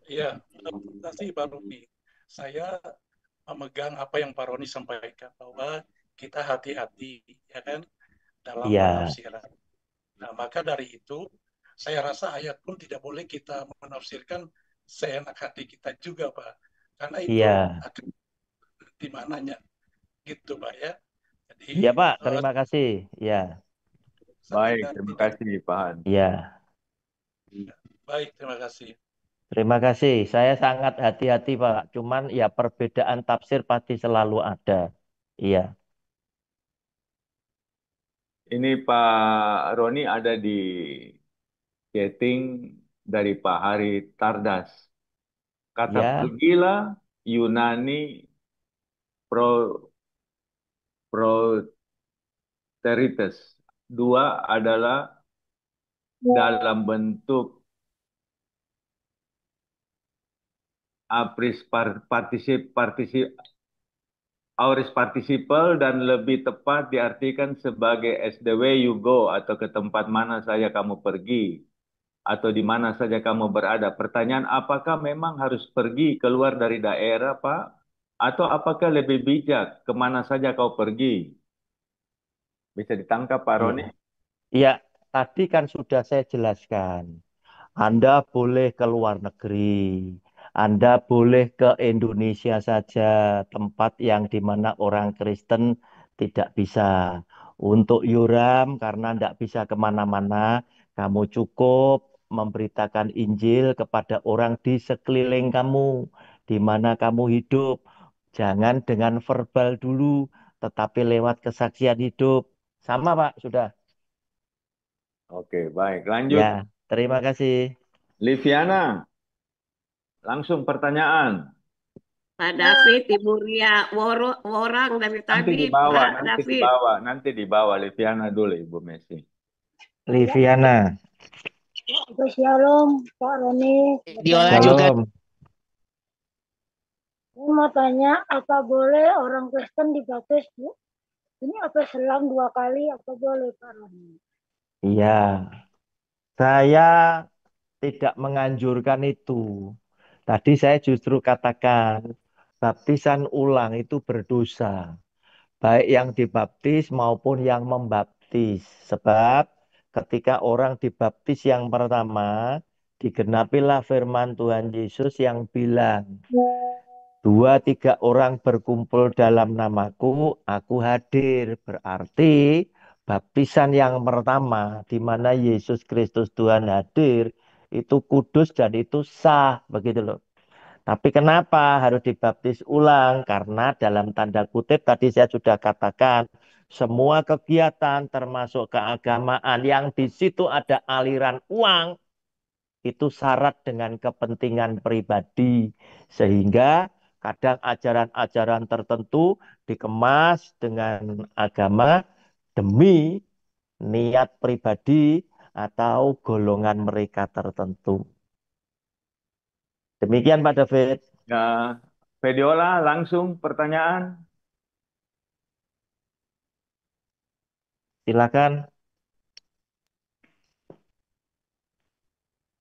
K: Iya, terima kasih Pak Roni. Saya memegang apa yang Pak Roni sampaikan, bahwa kita hati-hati ya kan dalam
A: Iya,
K: penafsiran. Nah, maka dari itu saya rasa ayat pun tidak boleh kita menafsirkan seenak hati kita juga, Pak. Karena itu
A: iya,
K: akan di mananya gitu, Pak ya.
A: iya
K: Jadi
A: Pak, terima kasih. Iya,
B: Baik,
K: saya
B: terima
K: tidak.
B: kasih Pak Han.
A: iya.
K: Baik, terima kasih.
A: Terima kasih. Saya sangat hati-hati Pak. Cuman ya perbedaan tafsir pasti selalu ada. Iya,
B: Ini Pak Roni ada di chatting dari Pak Hari Tardas. Kata
A: ya,
B: pergilah Yunani pro proterites. Dua adalah dalam bentuk partisi aorist participle dan lebih tepat diartikan sebagai as the way you go atau ke tempat mana saja kamu pergi atau di mana saja kamu berada. Pertanyaan apakah memang harus pergi keluar dari daerah, Pak? Atau apakah lebih bijak kemana saja kau pergi? Bisa ditangkap, Pak
A: Iya.
B: Roni?
A: Iya, tadi kan sudah saya jelaskan. Anda boleh ke luar negeri, Anda boleh ke Indonesia saja, tempat yang di mana orang Kristen tidak bisa. Untuk Yuram, karena tidak bisa kemana-mana, kamu cukup memberitakan Injil kepada orang di sekeliling kamu, di mana kamu hidup. Jangan dengan verbal dulu, tetapi lewat kesaksian hidup. Sama, Pak, sudah.
B: Oke, baik. Lanjut.
A: Ya, terima kasih.
B: Liviana, langsung pertanyaan.
E: Pak David, Ibu Ria, Worang dari
B: Nanti
E: tadi,
B: dibawa,
E: Pak
B: nanti
E: David.
B: dibawa, nanti dibawa. Liviana dulu, Ibu Messi.
A: Liviana,
L: Shalom, Pak Roni.
C: Diola juga.
A: shalom.
L: Saya mau tanya, apa boleh orang Kristen dibaptis, Bu? Ini apa selang 2 kali, apa boleh, Pak Roni?
A: Iya, saya tidak menganjurkan itu. Tadi saya justru katakan, baptisan ulang itu berdosa. Baik yang dibaptis maupun yang membaptis. Sebab ketika orang dibaptis yang pertama, digenapilah firman Tuhan Yesus yang bilang, 2, 3 orang berkumpul dalam namaku, aku hadir. Berarti baptisan yang pertama, di mana Yesus Kristus Tuhan hadir, itu kudus dan itu sah, begitu loh. Tapi kenapa harus dibaptis ulang? Karena dalam tanda kutip tadi saya sudah katakan, semua kegiatan termasuk keagamaan yang di situ ada aliran uang, itu syarat dengan kepentingan pribadi. Sehingga kadang ajaran-ajaran tertentu dikemas dengan agama demi niat pribadi atau golongan mereka tertentu. Demikian Pak David.
B: Ya, Fediola, langsung pertanyaan.
A: Silakan.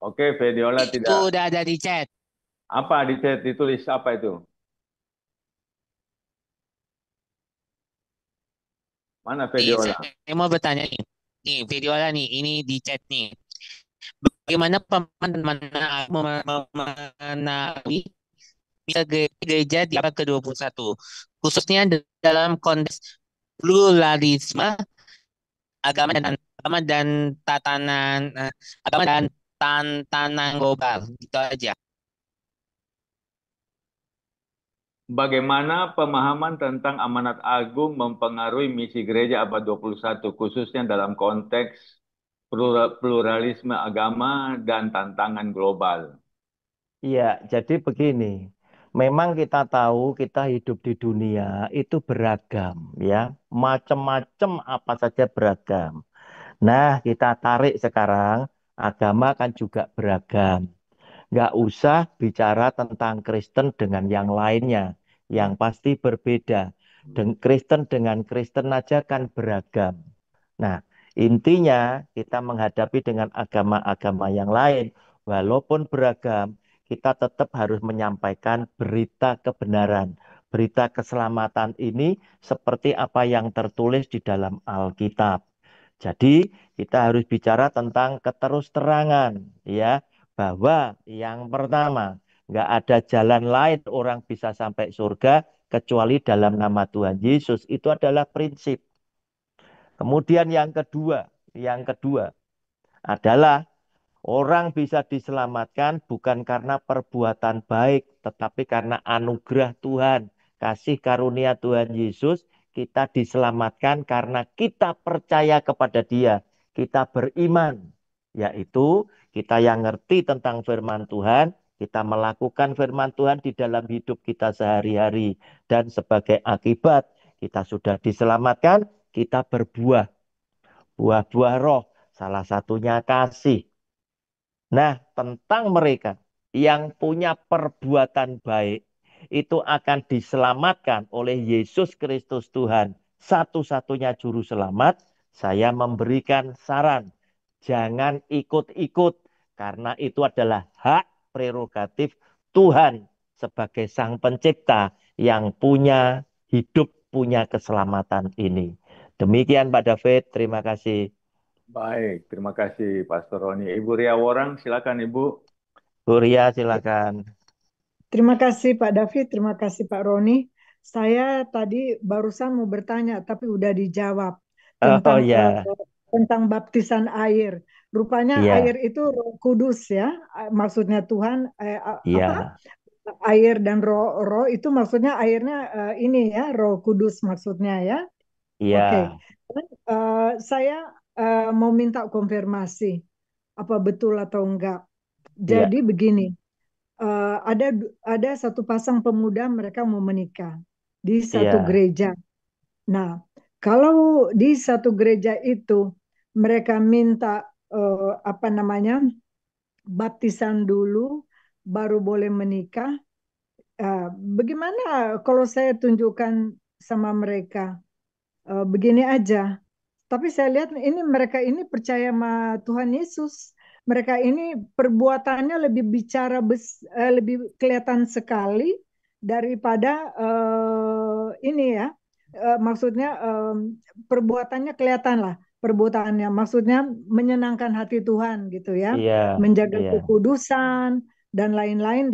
B: Oke, Fediola
C: Itu
B: tidak.
C: udah ada di chat.
B: Apa di chat ditulis apa itu? Mana
C: Nih,
B: Fediola?
C: saya mau bertanya nih. Nih, Videola nih, ini di chat nih. Bagaimana teman-teman memenangi bisa gereja di abad ke-21, khususnya dalam konteks pluralisme agama dan tatanan agama dan tantangan global, gitu aja.
B: Bagaimana pemahaman tentang amanat agung mempengaruhi misi gereja abad 21, khususnya dalam konteks pluralisme agama dan tantangan global?
A: Iya, jadi begini. Memang kita tahu kita hidup di dunia itu beragam ya. Macam-macam apa saja beragam. Nah, kita tarik sekarang agama kan juga beragam. Nggak usah bicara tentang Kristen dengan yang lainnya. Yang pasti berbeda. Kristen dengan Kristen aja kan beragam. Nah, intinya kita menghadapi dengan agama-agama yang lain. Walaupun beragam, kita tetap harus menyampaikan berita kebenaran. Berita keselamatan ini seperti apa yang tertulis di dalam Alkitab. Jadi, kita harus bicara tentang keterus-terangan, ya, bahwa yang pertama, nggak ada jalan lain orang bisa sampai surga kecuali dalam nama Tuhan Yesus. Itu adalah prinsip. Kemudian yang kedua adalah orang bisa diselamatkan bukan karena perbuatan baik, tetapi karena anugerah Tuhan, kasih karunia Tuhan Yesus, kita diselamatkan karena kita percaya kepada Dia, kita beriman, yaitu kita yang ngerti tentang firman Tuhan, kita melakukan firman Tuhan di dalam hidup kita sehari-hari, dan sebagai akibat kita sudah diselamatkan, kita berbuah, buah-buah roh, salah satunya kasih. Nah, tentang mereka yang punya perbuatan baik, itu akan diselamatkan oleh Yesus Kristus Tuhan, satu-satunya juru selamat, saya memberikan saran, jangan ikut-ikut, karena itu adalah hak prerogatif Tuhan sebagai Sang Pencipta yang punya hidup, punya keselamatan ini. Demikian Pak David, terima kasih.
B: Baik, terima kasih Pastor Roni. Ibu Ria Worang, silakan Ibu.
A: Bu Ria, silakan.
H: Terima kasih Pak David, terima kasih Pak Roni. Saya tadi barusan mau bertanya, tapi udah dijawab
A: Oh
H: tentang
A: ya,
H: tentang baptisan air. Rupanya
A: iya,
H: air itu Roh Kudus ya, maksudnya Tuhan apa?
A: iya,
H: Air dan roh itu maksudnya airnya ini ya, Roh Kudus maksudnya ya. Oke.
A: iya,
H: Saya mau minta konfirmasi apa betul atau enggak.
A: iya,
H: Jadi begini, ada satu pasang pemuda mereka mau menikah di satu
A: iya,
H: gereja. Nah, kalau di satu gereja itu mereka minta apa namanya baptisan dulu baru boleh menikah. Bagaimana kalau saya tunjukkan sama mereka begini aja? Tapi saya lihat ini mereka ini percaya sama Tuhan Yesus. Mereka ini perbuatannya lebih lebih kelihatan sekali daripada ini ya. Maksudnya perbuatannya kelihatan lah. Perbuatannya maksudnya menyenangkan hati Tuhan gitu ya.
A: iya,
H: Menjaga
A: iya,
H: kekudusan dan lain-lain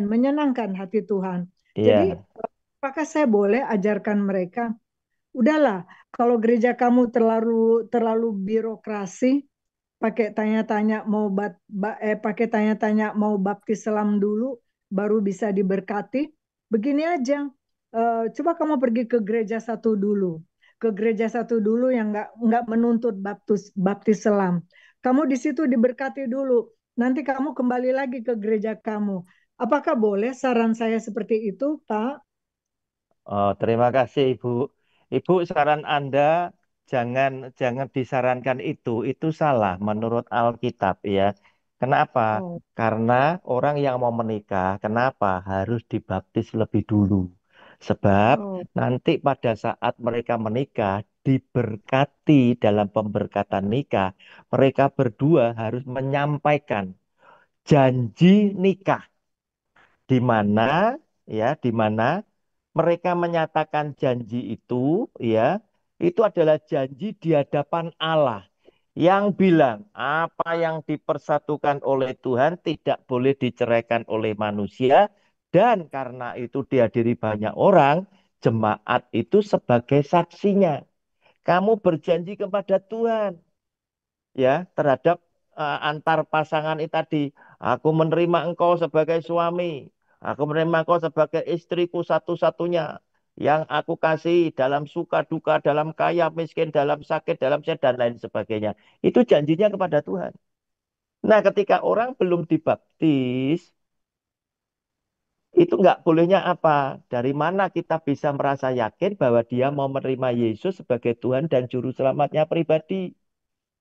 H: menyenangkan hati Tuhan. Jadi
A: iya,
H: apakah saya boleh ajarkan mereka? Udahlah, kalau gereja kamu terlalu terlalu birokrasi, pakai tanya-tanya mau baptis selam dulu, baru bisa diberkati. Begini aja, coba kamu pergi ke gereja satu dulu, yang nggak menuntut baptis selam. Kamu di situ diberkati dulu, nanti kamu kembali lagi ke gereja kamu. Apakah boleh saran saya seperti itu, Pak?
A: Oh, terima kasih Ibu. Ibu, saran Anda jangan jangan disarankan itu salah menurut Alkitab ya. Kenapa?
H: Oh,
A: Karena orang yang mau menikah, kenapa harus dibaptis lebih dulu? Sebab
H: oh,
A: nanti pada saat mereka menikah, diberkati dalam pemberkatan nikah, mereka berdua harus menyampaikan janji nikah di mana di mana mereka menyatakan janji itu adalah janji di hadapan Allah yang bilang apa yang dipersatukan oleh Tuhan tidak boleh diceraikan oleh manusia, dan karena itu dihadiri banyak orang, jemaat itu sebagai saksinya. Kamu berjanji kepada Tuhan terhadap antar pasangan itu tadi. Aku menerima engkau sebagai suami. Aku menerima engkau sebagai istriku satu-satunya yang aku kasih dalam suka duka, dalam kaya miskin, dalam sakit, dalam sehat dan lain sebagainya. Itu janjinya kepada Tuhan. Nah, ketika orang belum dibaptis, itu nggak bolehnya apa? Dari mana kita bisa merasa yakin bahwa dia mau menerima Yesus sebagai Tuhan dan Juru Selamatnya pribadi?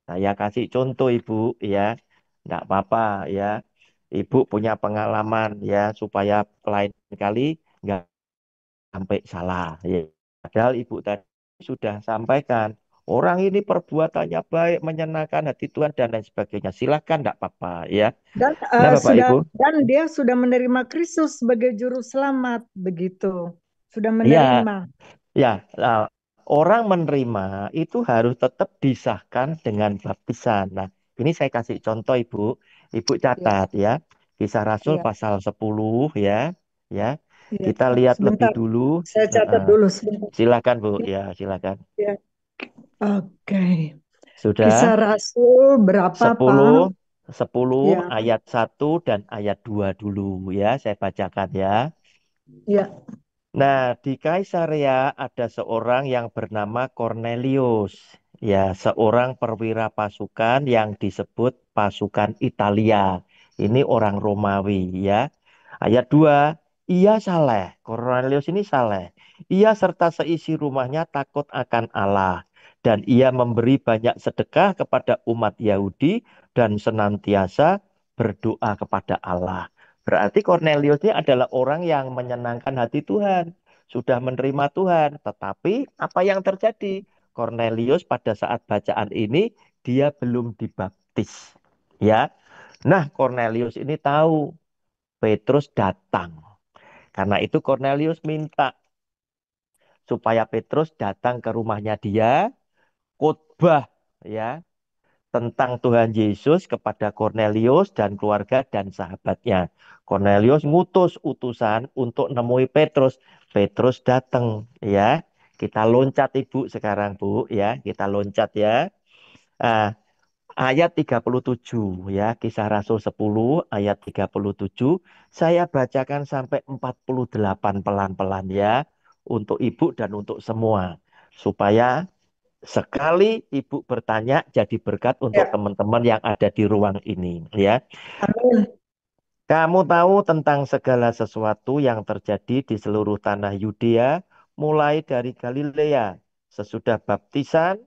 A: Saya kasih contoh Ibu ya, nggak apa-apa ya. Ibu punya pengalaman ya, supaya lain kali nggak sampai salah ya. Padahal Ibu tadi sudah sampaikan, orang ini perbuatannya baik, menyenangkan hati Tuhan dan lain sebagainya. Silahkan, nggak apa-apa ya.
H: Dan
A: Nah, Bapak Ibu,
H: dia sudah menerima Kristus sebagai juru selamat begitu. Sudah
A: ya,
H: menerima.
A: nah, orang menerima itu harus tetap disahkan dengan baptisan. Nah, ini saya kasih contoh Ibu. Ibu
H: Ya,
A: catat ya. Kisah Rasul
H: ya,
A: pasal 10 ya. Ya.
H: ya.
A: Kita lihat lebih
H: Sebentar,
A: dulu.
H: saya catat
A: Heeh.
H: dulu sebentar.
A: Silakan Bu, ya, silakan.
H: Ya, oke. Kisah
A: Sudah
H: Rasul berapa,
A: 10
H: Pak?
A: 10
H: Ya,
A: ayat 1 dan ayat 2 dulu ya, saya bacakan ya.
H: ya,
A: Nah, di Kaisarea ada seorang yang bernama Cornelius. Ya, seorang perwira pasukan yang disebut pasukan Italia. Ini orang Romawi ya. Ayat 2, ia saleh. Cornelius ini saleh. Ia serta seisi rumahnya takut akan Allah. Dan ia memberi banyak sedekah kepada umat Yahudi dan senantiasa berdoa kepada Allah. Berarti Cornelius ini adalah orang yang menyenangkan hati Tuhan, sudah menerima Tuhan. Tetapi apa yang terjadi? Cornelius pada saat bacaan ini dia belum dibaptis. Ya. Nah, Cornelius ini tahu Petrus datang. Karena itu Cornelius minta supaya Petrus datang ke rumahnya dia, khotbah ya tentang Tuhan Yesus kepada Cornelius dan keluarga dan sahabatnya. Cornelius ngutus utusan untuk nemui Petrus. Petrus datang ya. Kita loncat Ibu sekarang Bu ya, kita loncat ya. Ah, ayat 37 ya, Kisah Rasul 10 ayat 37. Saya bacakan sampai 48 pelan-pelan ya untuk Ibu dan untuk semua supaya sekali Ibu bertanya jadi berkat untuk
H: Ya,
A: teman-teman yang ada di ruang ini ya.
H: amin.
A: Kamu tahu tentang segala sesuatu yang terjadi di seluruh tanah Yudea mulai dari Galilea sesudah baptisan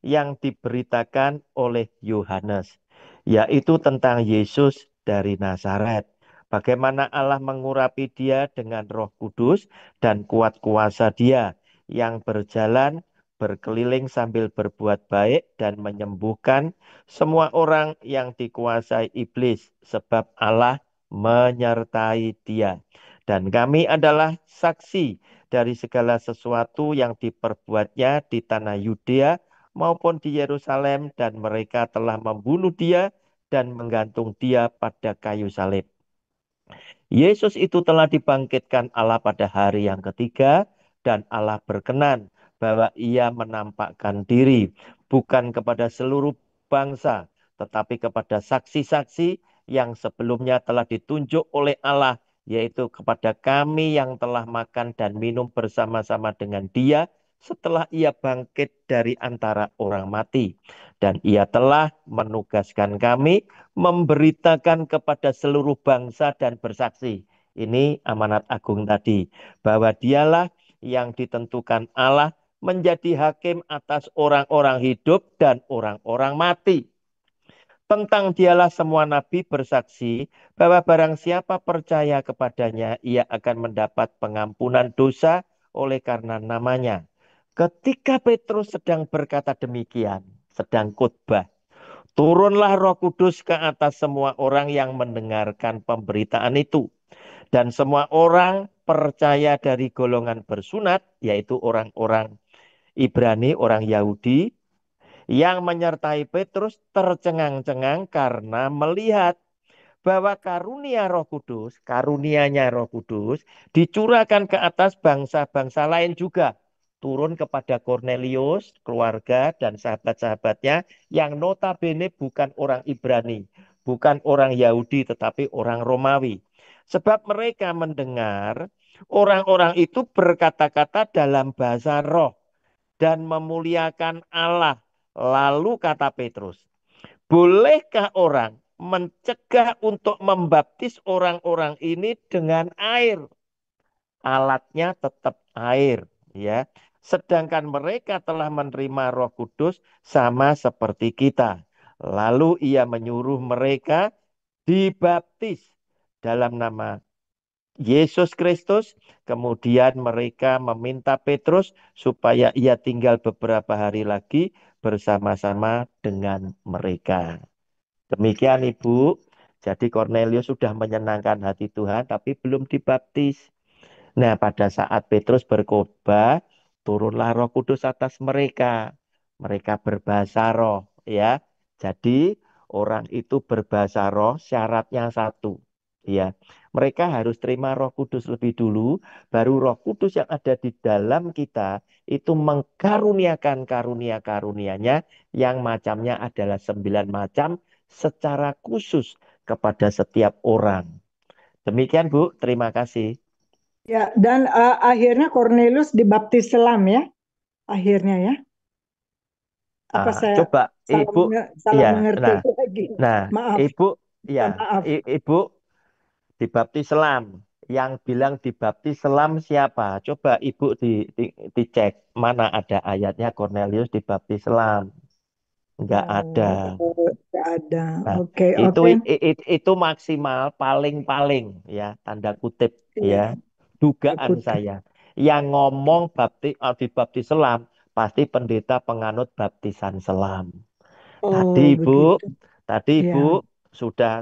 A: yang diberitakan oleh Yohanes, yaitu tentang Yesus dari Nazaret. Bagaimana Allah mengurapi dia dengan Roh Kudus dan kuat kuasa dia yang berjalan berkeliling sambil berbuat baik dan menyembuhkan semua orang yang dikuasai iblis, sebab Allah menyertai dia. Dan kami adalah saksi dari segala sesuatu yang diperbuatnya di tanah Yudea maupun di Yerusalem, dan mereka telah membunuh dia dan menggantung dia pada kayu salib. Yesus itu telah dibangkitkan Allah pada hari yang ketiga, dan Allah berkenan bahwa ia menampakkan diri bukan kepada seluruh bangsa, tetapi kepada saksi-saksi yang sebelumnya telah ditunjuk oleh Allah, yaitu kepada kami yang telah makan dan minum bersama-sama dengan dia setelah ia bangkit dari antara orang mati. Dan ia telah menugaskan kami memberitakan kepada seluruh bangsa dan bersaksi. Ini amanat agung tadi, bahwa dialah yang ditentukan Allah menjadi hakim atas orang-orang hidup dan orang-orang mati. Tentang dialah semua nabi bersaksi bahwa barang siapa percaya kepadanya, ia akan mendapat pengampunan dosa oleh karena namanya. Ketika Petrus sedang berkata demikian, sedang khotbah, turunlah Roh Kudus ke atas semua orang yang mendengarkan pemberitaan itu. Dan semua orang percaya dari golongan bersunat, yaitu orang-orang Ibrani, orang Yahudi, yang menyertai Petrus tercengang-cengang karena melihat bahwa karunianya Roh Kudus dicurahkan ke atas bangsa-bangsa lain juga. Turun kepada Cornelius, keluarga, dan sahabat-sahabatnya yang notabene bukan orang Ibrani, bukan orang Yahudi, tetapi orang Romawi. Sebab mereka mendengar orang-orang itu berkata-kata dalam bahasa roh dan memuliakan Allah. Lalu kata Petrus, bolehkah orang mencegah untuk membaptis orang-orang ini dengan air? Alatnya tetap air, ya. Sedangkan mereka telah menerima Roh Kudus sama seperti kita. Lalu ia menyuruh mereka dibaptis dalam nama Yesus Kristus. Kemudian mereka meminta Petrus supaya ia tinggal beberapa hari lagi bersama-sama dengan mereka. Demikian Ibu. Jadi Cornelius sudah menyenangkan hati Tuhan tapi belum dibaptis. Nah, pada saat Petrus berkhotbah, turunlah Roh Kudus atas mereka. Mereka berbahasa roh, ya. Jadi orang itu berbahasa roh syaratnya satu, ya. Mereka harus terima Roh Kudus lebih dulu, baru Roh Kudus yang ada di dalam kita itu mengkaruniakan karunia-karunianya yang macamnya adalah 9 macam secara khusus kepada setiap orang. Demikian Bu, terima kasih.
H: Ya, dan akhirnya Cornelius dibaptis selam ya, akhirnya ya. Apa saya
A: Coba Ibu,
H: salah
A: ya,
H: mengerti lagi? Maaf,
A: Ibu,
H: minta
A: ya,
H: maaf.
A: Ibu dibaptis selam. Yang bilang dibaptis selam siapa? Coba Ibu dicek mana ada ayatnya Cornelius dibaptis selam. nggak ada.
H: Oh, nggak ada.
A: Nah,
H: Oke,
A: itu
H: oke.
A: itu maksimal paling-paling ya, tanda kutip
H: Iya,
A: ya, dugaan
H: takut.
A: saya. Yang ngomong dibaptis selam pasti pendeta penganut baptisan selam. Tadi
H: Oh,
A: Ibu,
H: begitu.
A: tadi
H: Iya,
A: Ibu sudah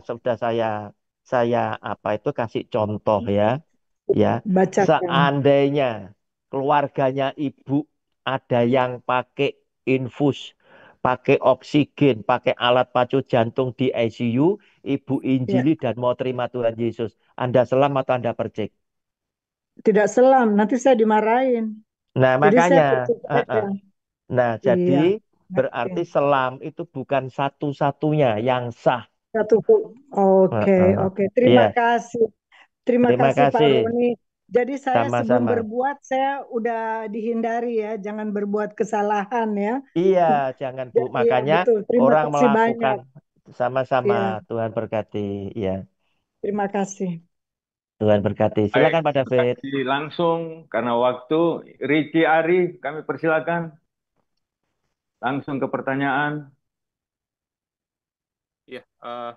A: saya apa itu kasih contoh ya. Ya,
H: bacakan.
A: seandainya keluarganya Ibu ada yang pakai infus, pakai oksigen, pakai alat pacu jantung di ICU, Ibu
H: Ya,
A: injili dan mau terima Tuhan Yesus, Anda selam atau Anda percik?
H: tidak selam, nanti saya dimarahin.
A: Nah,
H: Jadi saya
A: makanya,
H: percaya
A: uh-uh.
H: aja.
A: Nah, jadi
H: Iya, ngerti.
A: berarti selam itu bukan satu-satunya yang sah.
H: Satu. Oke,
A: Uh-uh.
H: oke. Terima
A: Iya,
H: kasih. Terima
A: terima
H: kasih Pak
A: kasih.
H: Roni. Jadi saya sebelum
A: Sama-sama.
H: berbuat, saya udah dihindari ya, jangan berbuat kesalahan ya.
A: Iya, jangan Bu.
H: Iya,
A: Makanya
H: betul. Terima
A: orang
H: kasih
A: melakukan
H: banyak.
A: sama-sama.
H: Iya,
A: Tuhan berkati. Ya,
H: terima kasih.
A: Tuhan berkati.
B: Baik,
A: Silakan Pak
B: terima
A: David.
B: kasih langsung karena waktu. Ricky Ari, kami persilakan langsung ke pertanyaan.
M: Ya,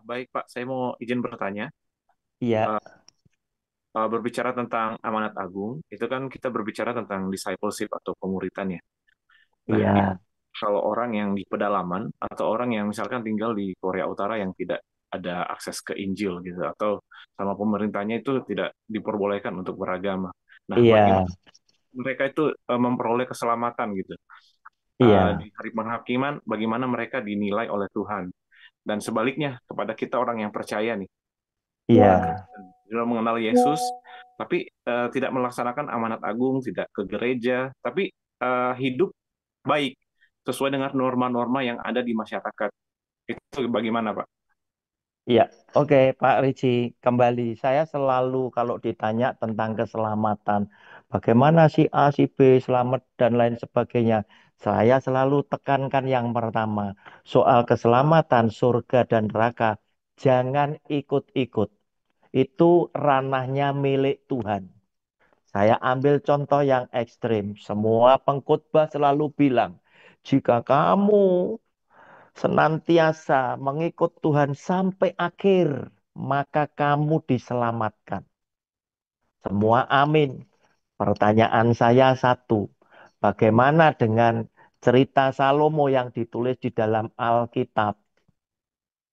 M: baik Pak, saya mau izin bertanya.
A: Iya,
M: Eh, Berbicara tentang amanat agung, itu kan kita berbicara tentang discipleship atau pemuritan ya. Nah, itu
A: iya,
M: kalau orang yang di pedalaman atau orang yang misalkan tinggal di Korea Utara yang tidak ada akses ke Injil gitu, atau sama pemerintahnya itu tidak diperbolehkan untuk beragama. Nah, bagaimana
A: iya,
M: mereka itu memperoleh keselamatan gitu?
A: iya,
M: Di hari penghakiman, bagaimana mereka dinilai oleh Tuhan? Dan sebaliknya kepada kita orang yang percaya nih, orang
A: iya,
M: Kristen sudah mengenal Yesus, tapi tidak melaksanakan amanat agung, tidak ke gereja, tapi hidup baik sesuai dengan norma-norma yang ada di masyarakat. Itu bagaimana, Pak?
A: iya. Oke, Pak Ricci. Kembali, saya selalu kalau ditanya tentang keselamatan, bagaimana si A, si B selamat dan lain sebagainya, saya selalu tekankan yang pertama, soal keselamatan surga dan neraka, jangan ikut-ikut. Itu ranahnya milik Tuhan. Saya ambil contoh yang ekstrim. Semua pengkhotbah selalu bilang, jika kamu senantiasa mengikut Tuhan sampai akhir, maka kamu diselamatkan. Semua amin. Pertanyaan saya satu, bagaimana dengan cerita Salomo yang ditulis di dalam Alkitab?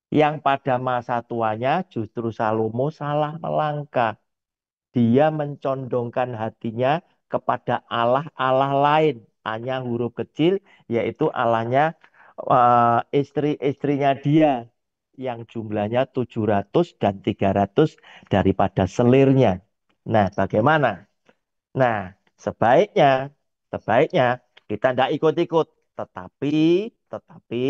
A: Yang pada masa tuanya justru Salomo salah melangkah. Dia mencondongkan hatinya kepada Allah-Allah lain. Hanya huruf kecil, yaitu Allahnya istri-istrinya dia. Yang jumlahnya 700 dan 300 daripada selirnya. Nah, bagaimana? Nah, sebaiknya, sebaiknya kita tidak ikut-ikut. Tetapi, tetapi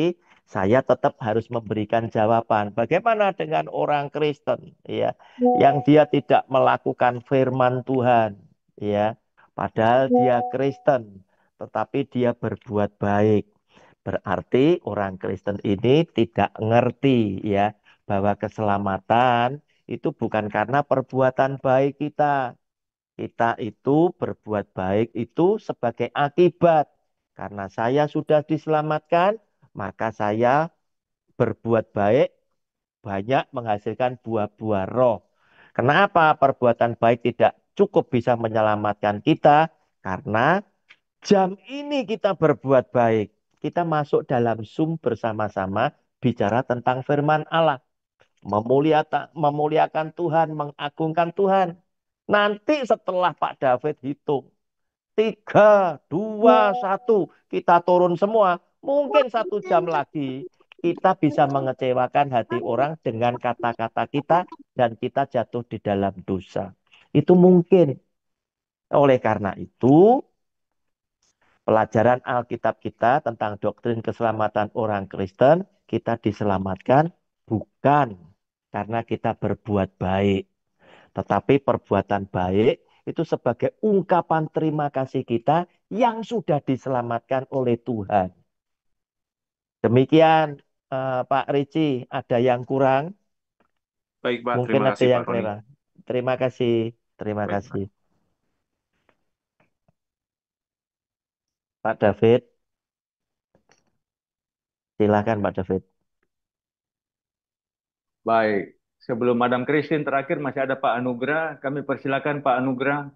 A: saya tetap harus memberikan jawaban. Bagaimana dengan orang Kristen, ya, yang dia tidak melakukan firman Tuhan, ya, padahal dia Kristen, tetapi dia berbuat baik. Berarti orang Kristen ini tidak ngerti, ya, bahwa keselamatan itu bukan karena perbuatan baik kita. Kita itu berbuat baik itu sebagai akibat. Karena saya sudah diselamatkan, maka saya berbuat baik banyak menghasilkan buah-buah roh. Kenapa perbuatan baik tidak cukup bisa menyelamatkan kita? Karena jam ini kita berbuat baik. Kita masuk dalam Zoom bersama-sama bicara tentang firman Allah, memuliakan Tuhan, mengagungkan Tuhan. Nanti setelah Pak David hitung, 3, 2, 1, kita turun semua. Mungkin 1 jam lagi kita bisa mengecewakan hati orang dengan kata-kata kita dan kita jatuh di dalam dosa. Itu mungkin. Oleh karena itu, pelajaran Alkitab kita tentang doktrin keselamatan orang Kristen, kita diselamatkan bukan karena kita berbuat baik. Tetapi perbuatan baik itu sebagai ungkapan terima kasih kita yang sudah diselamatkan oleh Tuhan. Demikian Pak Ricci, ada yang kurang?
M: Baik, Pak.
A: Mungkin
M: Terima
A: ada
M: kasih,
A: yang
M: Pak Roni.
A: kurang. Terima kasih. Terima
M: Baik, Pak.
A: kasih. Pak David. Silakan Pak David.
B: Baik, sebelum Madam Christine terakhir masih ada Pak Anugrah. Kami persilakan Pak Anugrah.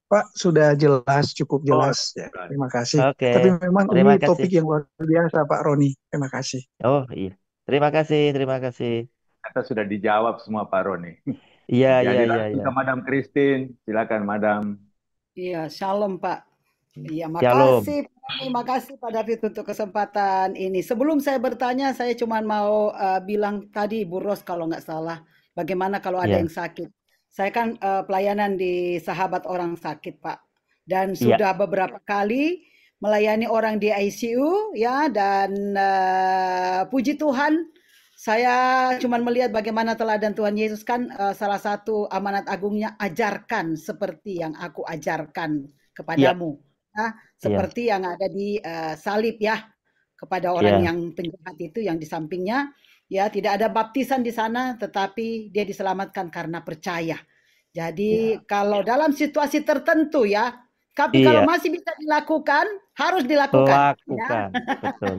N: Pak, sudah jelas, cukup
B: Oh,
N: jelas ya. Terima kasih.
A: Oke,
N: Tapi memang
A: terima
N: ini topik
A: kasih.
N: yang luar biasa, Pak Roni. Terima kasih.
A: Oh iya, terima kasih, terima kasih.
B: kata sudah dijawab semua Pak Roni.
A: Iya, iya,
B: Jadi
A: iya,
B: langsung
A: iya.
B: ke Madam Christine. Silakan Madam.
O: Iya, shalom Pak. Iya,
A: Shalom.
O: makasih Pak David untuk kesempatan ini. Sebelum saya bertanya, saya cuma mau bilang tadi Bu Ros kalau nggak salah, bagaimana kalau ada
A: Iya,
O: yang sakit. Saya kan pelayanan di Sahabat Orang Sakit Pak, dan
A: iya,
O: sudah beberapa kali melayani orang di ICU ya, dan puji Tuhan saya cuma melihat bagaimana teladan Tuhan Yesus kan salah satu amanat agungnya, ajarkan seperti yang aku ajarkan
A: iya,
O: kepadamu. Nah,
A: iya,
O: seperti yang ada di salib ya, kepada orang
A: iya,
O: yang penjahat itu yang di sampingnya, ya tidak ada baptisan di sana, tetapi dia diselamatkan karena percaya. Jadi
A: iya,
O: kalau dalam situasi tertentu ya, tapi kalau
A: iya.
O: masih bisa dilakukan, harus dilakukan, ya.
A: Lakukan, betul,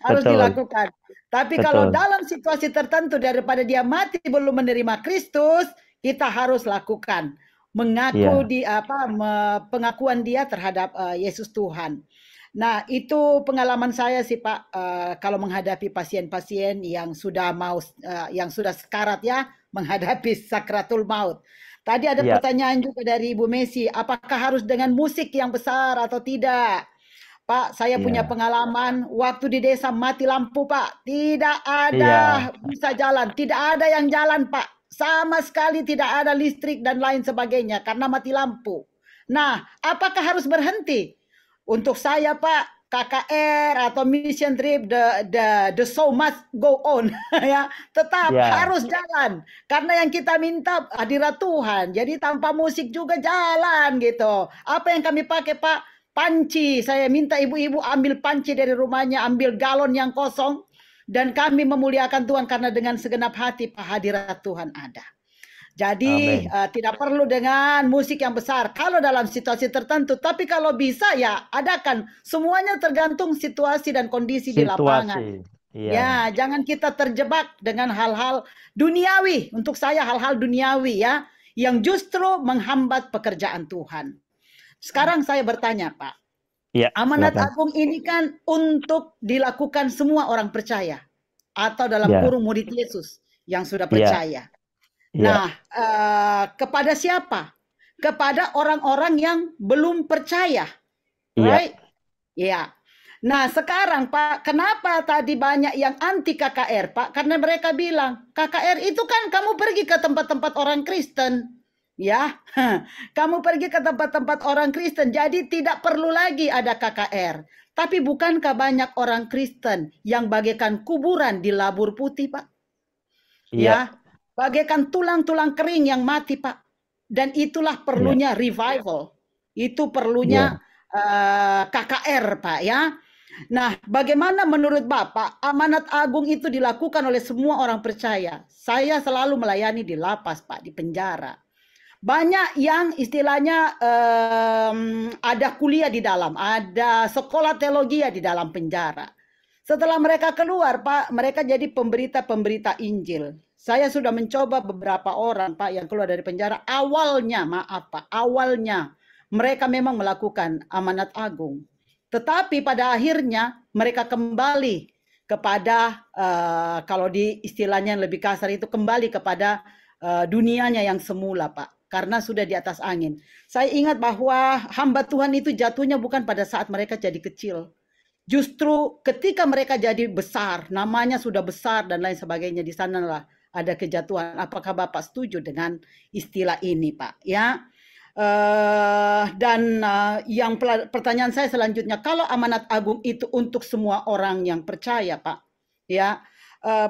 O: Harus
A: betul,
O: dilakukan. Tapi kalau
A: betul.
O: dalam situasi tertentu daripada dia mati belum menerima Kristus, kita harus lakukan mengaku
A: Iya,
O: di pengakuan dia terhadap Yesus Tuhan. Nah, itu pengalaman saya sih Pak, kalau menghadapi pasien-pasien yang sudah yang sudah sekarat ya, menghadapi sakratul maut. Tadi ada
A: iya,
O: pertanyaan juga dari Ibu Messi, apakah harus dengan musik yang besar atau tidak? Pak, saya punya
A: iya,
O: pengalaman waktu di desa mati lampu, Pak. Tidak
A: iya,
O: ada bisa jalan, tidak ada yang jalan, Pak. Sama sekali tidak ada listrik dan lain sebagainya karena mati lampu. Nah, apakah harus berhenti? Untuk saya, Pak, KKR atau mission trip, the show must go on, ya, tetap
A: iya,
O: harus jalan karena yang kita minta hadirat Tuhan. Jadi tanpa musik juga jalan gitu. Apa yang kami pakai, Pak? Panci. Saya minta ibu-ibu ambil panci dari rumahnya, ambil galon yang kosong, dan kami memuliakan Tuhan karena dengan segenap hati Pak, hadirat Tuhan ada. Jadi
A: amin.
O: tidak perlu dengan musik yang besar kalau dalam situasi tertentu, tapi kalau bisa ya adakan. Semuanya tergantung situasi dan kondisi di lapangan.
A: Situasi, iya,
O: Ya, jangan kita terjebak dengan hal-hal duniawi. Untuk saya hal-hal duniawi ya, yang justru menghambat pekerjaan Tuhan. Sekarang saya bertanya, Pak.
A: iya,
O: Amanat
A: silakan.
O: agung ini kan untuk dilakukan semua orang percaya atau dalam
A: Iya,
O: kurung murid Yesus yang sudah
A: iya,
O: percaya.
A: iya,
O: Nah, kepada siapa? Kepada orang-orang yang belum percaya,
A: iya,
O: right? Ya. Nah, sekarang Pak, kenapa tadi banyak yang anti KKR, Pak? Karena mereka bilang, KKR itu kan kamu pergi ke tempat-tempat orang Kristen. Ya, kamu pergi ke tempat-tempat orang Kristen, jadi tidak perlu lagi ada KKR. Tapi bukankah banyak orang Kristen yang bagaikan kuburan di labur putih, Pak?
A: iya,
O: Ya, bagaikan tulang-tulang kering yang mati, Pak. Dan itulah
A: iya,
O: perlunya revival. Itu
A: iya,
O: perlunya KKR, Pak, ya. Nah, bagaimana menurut Bapak amanat agung itu dilakukan oleh semua orang percaya? Saya selalu melayani di lapas, Pak, di penjara. Banyak yang istilahnya ada kuliah di dalam, ada sekolah teologi di dalam penjara. Setelah mereka keluar, Pak, mereka jadi pemberita-pemberita Injil. Saya sudah mencoba beberapa orang, Pak, yang keluar dari penjara. Awalnya, maaf Pak, awalnya mereka memang melakukan amanat agung. Tetapi pada akhirnya mereka kembali kepada, kalau di istilahnya yang lebih kasar itu, kembali kepada dunianya yang semula, Pak. Karena sudah di atas angin. Saya ingat bahwa hamba Tuhan itu jatuhnya bukan pada saat mereka jadi kecil. Justru ketika mereka jadi besar, namanya sudah besar dan lain sebagainya, di sanalah ada kejatuhan. Apakah Bapak setuju dengan istilah ini, Pak? Ya. Yang pertanyaan saya selanjutnya, kalau amanat agung itu untuk semua orang yang percaya, Pak, ya,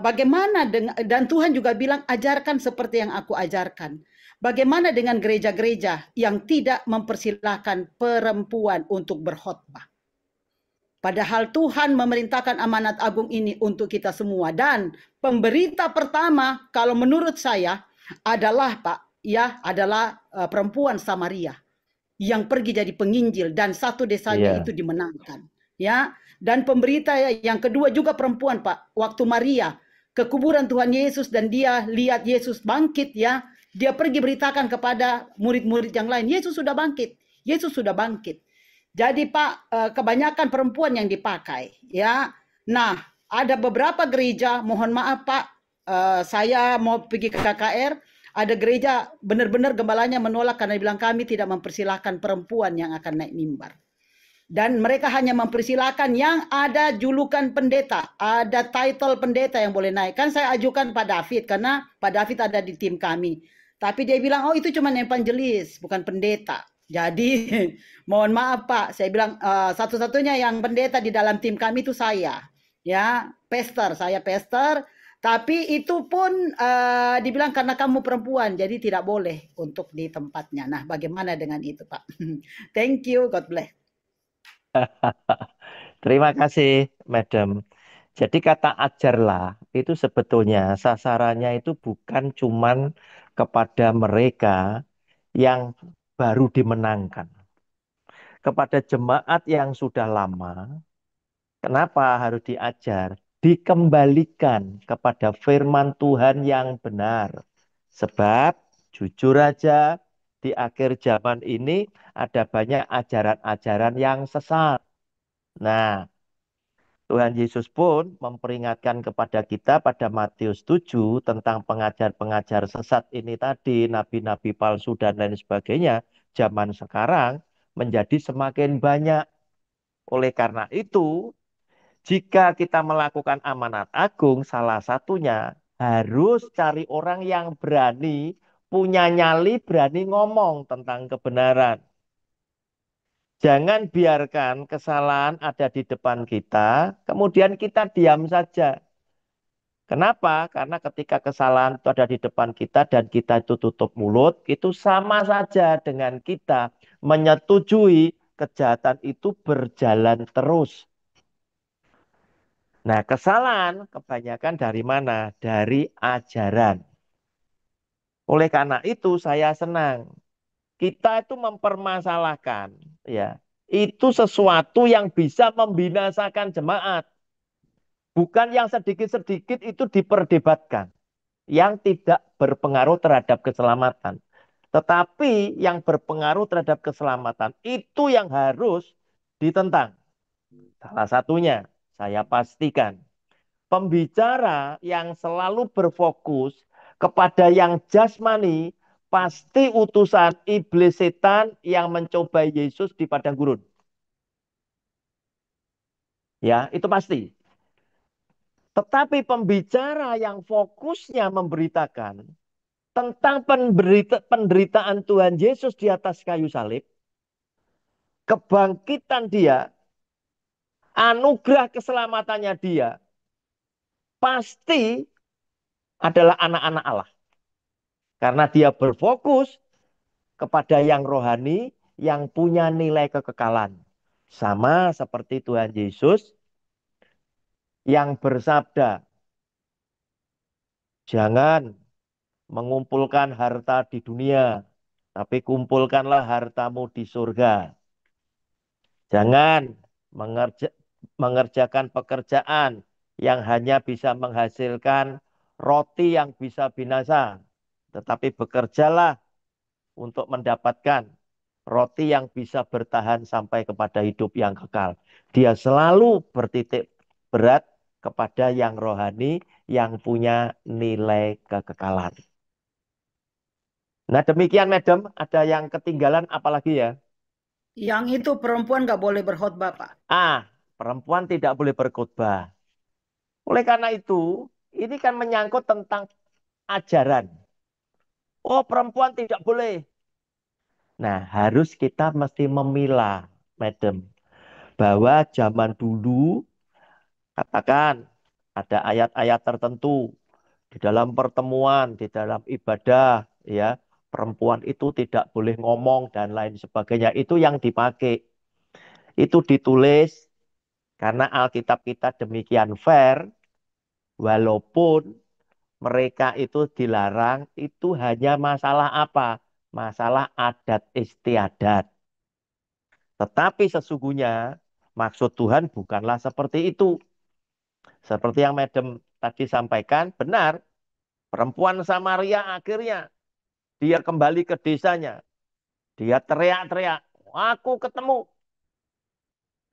O: bagaimana dan Tuhan juga bilang ajarkan seperti yang aku ajarkan. Bagaimana dengan gereja-gereja yang tidak mempersilahkan perempuan untuk berkhotbah? Padahal Tuhan memerintahkan amanat agung ini untuk kita semua. Dan pemberita pertama, kalau menurut saya, adalah Pak, ya, adalah perempuan Samaria yang pergi jadi penginjil dan satu desanya
A: iya,
O: itu dimenangkan. ya. Dan pemberita yang kedua juga perempuan, Pak. Waktu Maria ke kuburan Tuhan Yesus dan dia lihat Yesus bangkit, ya. Dia pergi beritakan kepada murid-murid yang lain, Yesus sudah bangkit. Yesus sudah bangkit. Jadi Pak, kebanyakan perempuan yang dipakai, ya. Nah, ada beberapa gereja, mohon maaf Pak, saya mau pergi ke KKR, ada gereja benar-benar gembalanya menolak karena bilang kami tidak mempersilahkan perempuan yang akan naik mimbar. Dan mereka hanya mempersilahkan yang ada julukan pendeta, ada title pendeta yang boleh naik. Kan saya ajukan Pak David, karena Pak David ada di tim kami. Tapi dia bilang, oh itu cuma evangelis, bukan pendeta. Jadi mohon maaf Pak, saya bilang satu-satunya yang pendeta di dalam tim kami itu saya. Ya, pastor, saya pastor. Tapi itu pun dibilang karena kamu perempuan, jadi tidak boleh untuk di tempatnya. Nah, bagaimana dengan itu Pak? Thank you, God bless.
A: Terima kasih, Madam. Jadi kata ajarlah itu sebetulnya sasarannya itu bukan cuman kepada mereka yang baru dimenangkan. Kepada jemaat yang sudah lama, kenapa harus diajar? Dikembalikan kepada firman Tuhan yang benar. Sebab jujur aja di akhir zaman ini ada banyak ajaran-ajaran yang sesat. Nah, Tuhan Yesus pun memperingatkan kepada kita pada Matius 7 tentang pengajar-pengajar sesat ini tadi, nabi-nabi palsu dan lain sebagainya, zaman sekarang menjadi semakin banyak. Oleh karena itu, jika kita melakukan amanat agung, salah satunya harus cari orang yang berani, punya nyali, berani ngomong tentang kebenaran. Jangan biarkan kesalahan ada di depan kita, kemudian kita diam saja. Kenapa? Karena ketika kesalahan itu ada di depan kita dan kita itu tutup mulut, itu sama saja dengan kita menyetujui kejahatan itu berjalan terus. Nah, kesalahan kebanyakan dari mana? Dari ajaran. Oleh karena itu saya senang. Kita itu mempermasalahkan, ya. Itu sesuatu yang bisa membinasakan jemaat. Bukan yang sedikit-sedikit itu diperdebatkan. Yang tidak berpengaruh terhadap keselamatan. Tetapi yang berpengaruh terhadap keselamatan itu yang harus ditentang. Salah satunya, saya pastikan, pembicara yang selalu berfokus kepada yang jasmani pasti utusan iblis setan yang mencobai Yesus di padang gurun. Ya, itu pasti. Tetapi pembicara yang fokusnya memberitakan tentang penderitaan Tuhan Yesus di atas kayu salib, kebangkitan dia, anugerah keselamatannya dia, pasti adalah anak-anak Allah. Karena dia berfokus kepada yang rohani, yang punya nilai kekekalan. Sama seperti Tuhan Yesus yang bersabda, jangan mengumpulkan harta di dunia, tapi kumpulkanlah hartamu di surga. Jangan mengerjakan pekerjaan yang hanya bisa menghasilkan roti yang bisa binasa, tetapi bekerjalah untuk mendapatkan roti yang bisa bertahan sampai kepada hidup yang kekal. Dia selalu bertitik berat kepada yang rohani, yang punya nilai kekekalan. Nah demikian, Madam. Ada yang ketinggalan apalagi ya?
O: Yang itu perempuan nggak boleh berkhotbah, Pak.
A: Perempuan tidak boleh berkhotbah. Oleh karena itu, ini kan menyangkut tentang ajaran. Oh, perempuan tidak boleh. Nah, harus kita mesti memilah, Madam, bahwa zaman dulu, katakan ada ayat-ayat tertentu di dalam pertemuan, di dalam ibadah, ya, perempuan itu tidak boleh ngomong dan lain sebagainya. Itu yang dipakai. Itu ditulis karena Alkitab kita demikian fair, walaupun mereka itu dilarang, itu hanya masalah apa? Masalah adat istiadat. Tetapi sesungguhnya Maksud Tuhan bukanlah seperti itu. Seperti yang Madam tadi sampaikan, benar. Perempuan Samaria akhirnya dia kembali ke desanya. Dia teriak-teriak, aku ketemu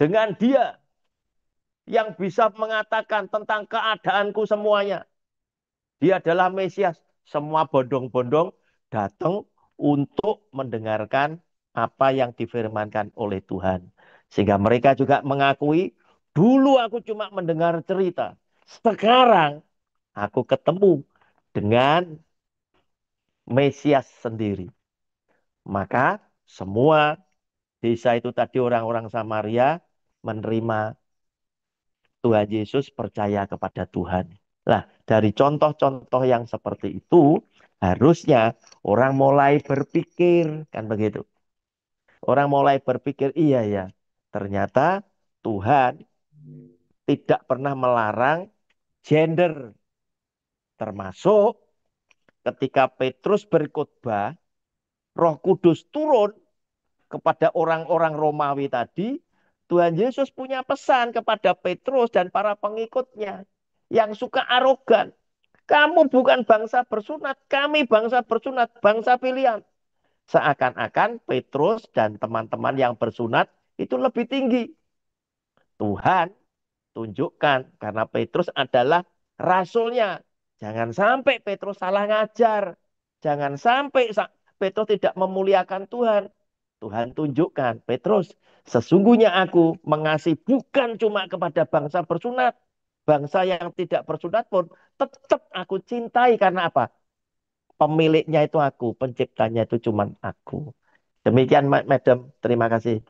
A: dengan dia yang bisa mengatakan tentang keadaanku semuanya. Dia adalah Mesias. Semua bondong-bondong datang untuk mendengarkan apa yang difirmankan oleh Tuhan. Sehingga mereka juga mengakui, dulu aku cuma mendengar cerita. Sekarang aku ketemu dengan Mesias sendiri. Maka semua desa itu tadi orang-orang Samaria menerima Tuhan Yesus, percaya kepada Tuhan. Nah, dari contoh-contoh yang seperti itu, harusnya orang mulai berpikir, kan begitu. Orang mulai berpikir, iya ya, ternyata Tuhan tidak pernah melarang gender. Termasuk ketika Petrus berkhotbah, Roh Kudus turun kepada orang-orang Romawi tadi, Tuhan Yesus punya pesan kepada Petrus dan para pengikutnya yang suka arogan. Kamu bukan bangsa bersunat, kami bangsa bersunat, bangsa pilihan. Seakan-akan Petrus dan teman-teman yang bersunat itu lebih tinggi. Tuhan tunjukkan karena Petrus adalah rasulnya. Jangan sampai Petrus salah ngajar. Jangan sampai Petrus tidak memuliakan Tuhan. Tuhan tunjukkan, Petrus, sesungguhnya aku mengasihi bukan cuma kepada bangsa bersunat. Bangsa yang tidak bersunat pun tetap aku cintai. Karena apa? Pemiliknya itu aku, penciptanya itu cuma aku. Demikian, Madam. Terima kasih.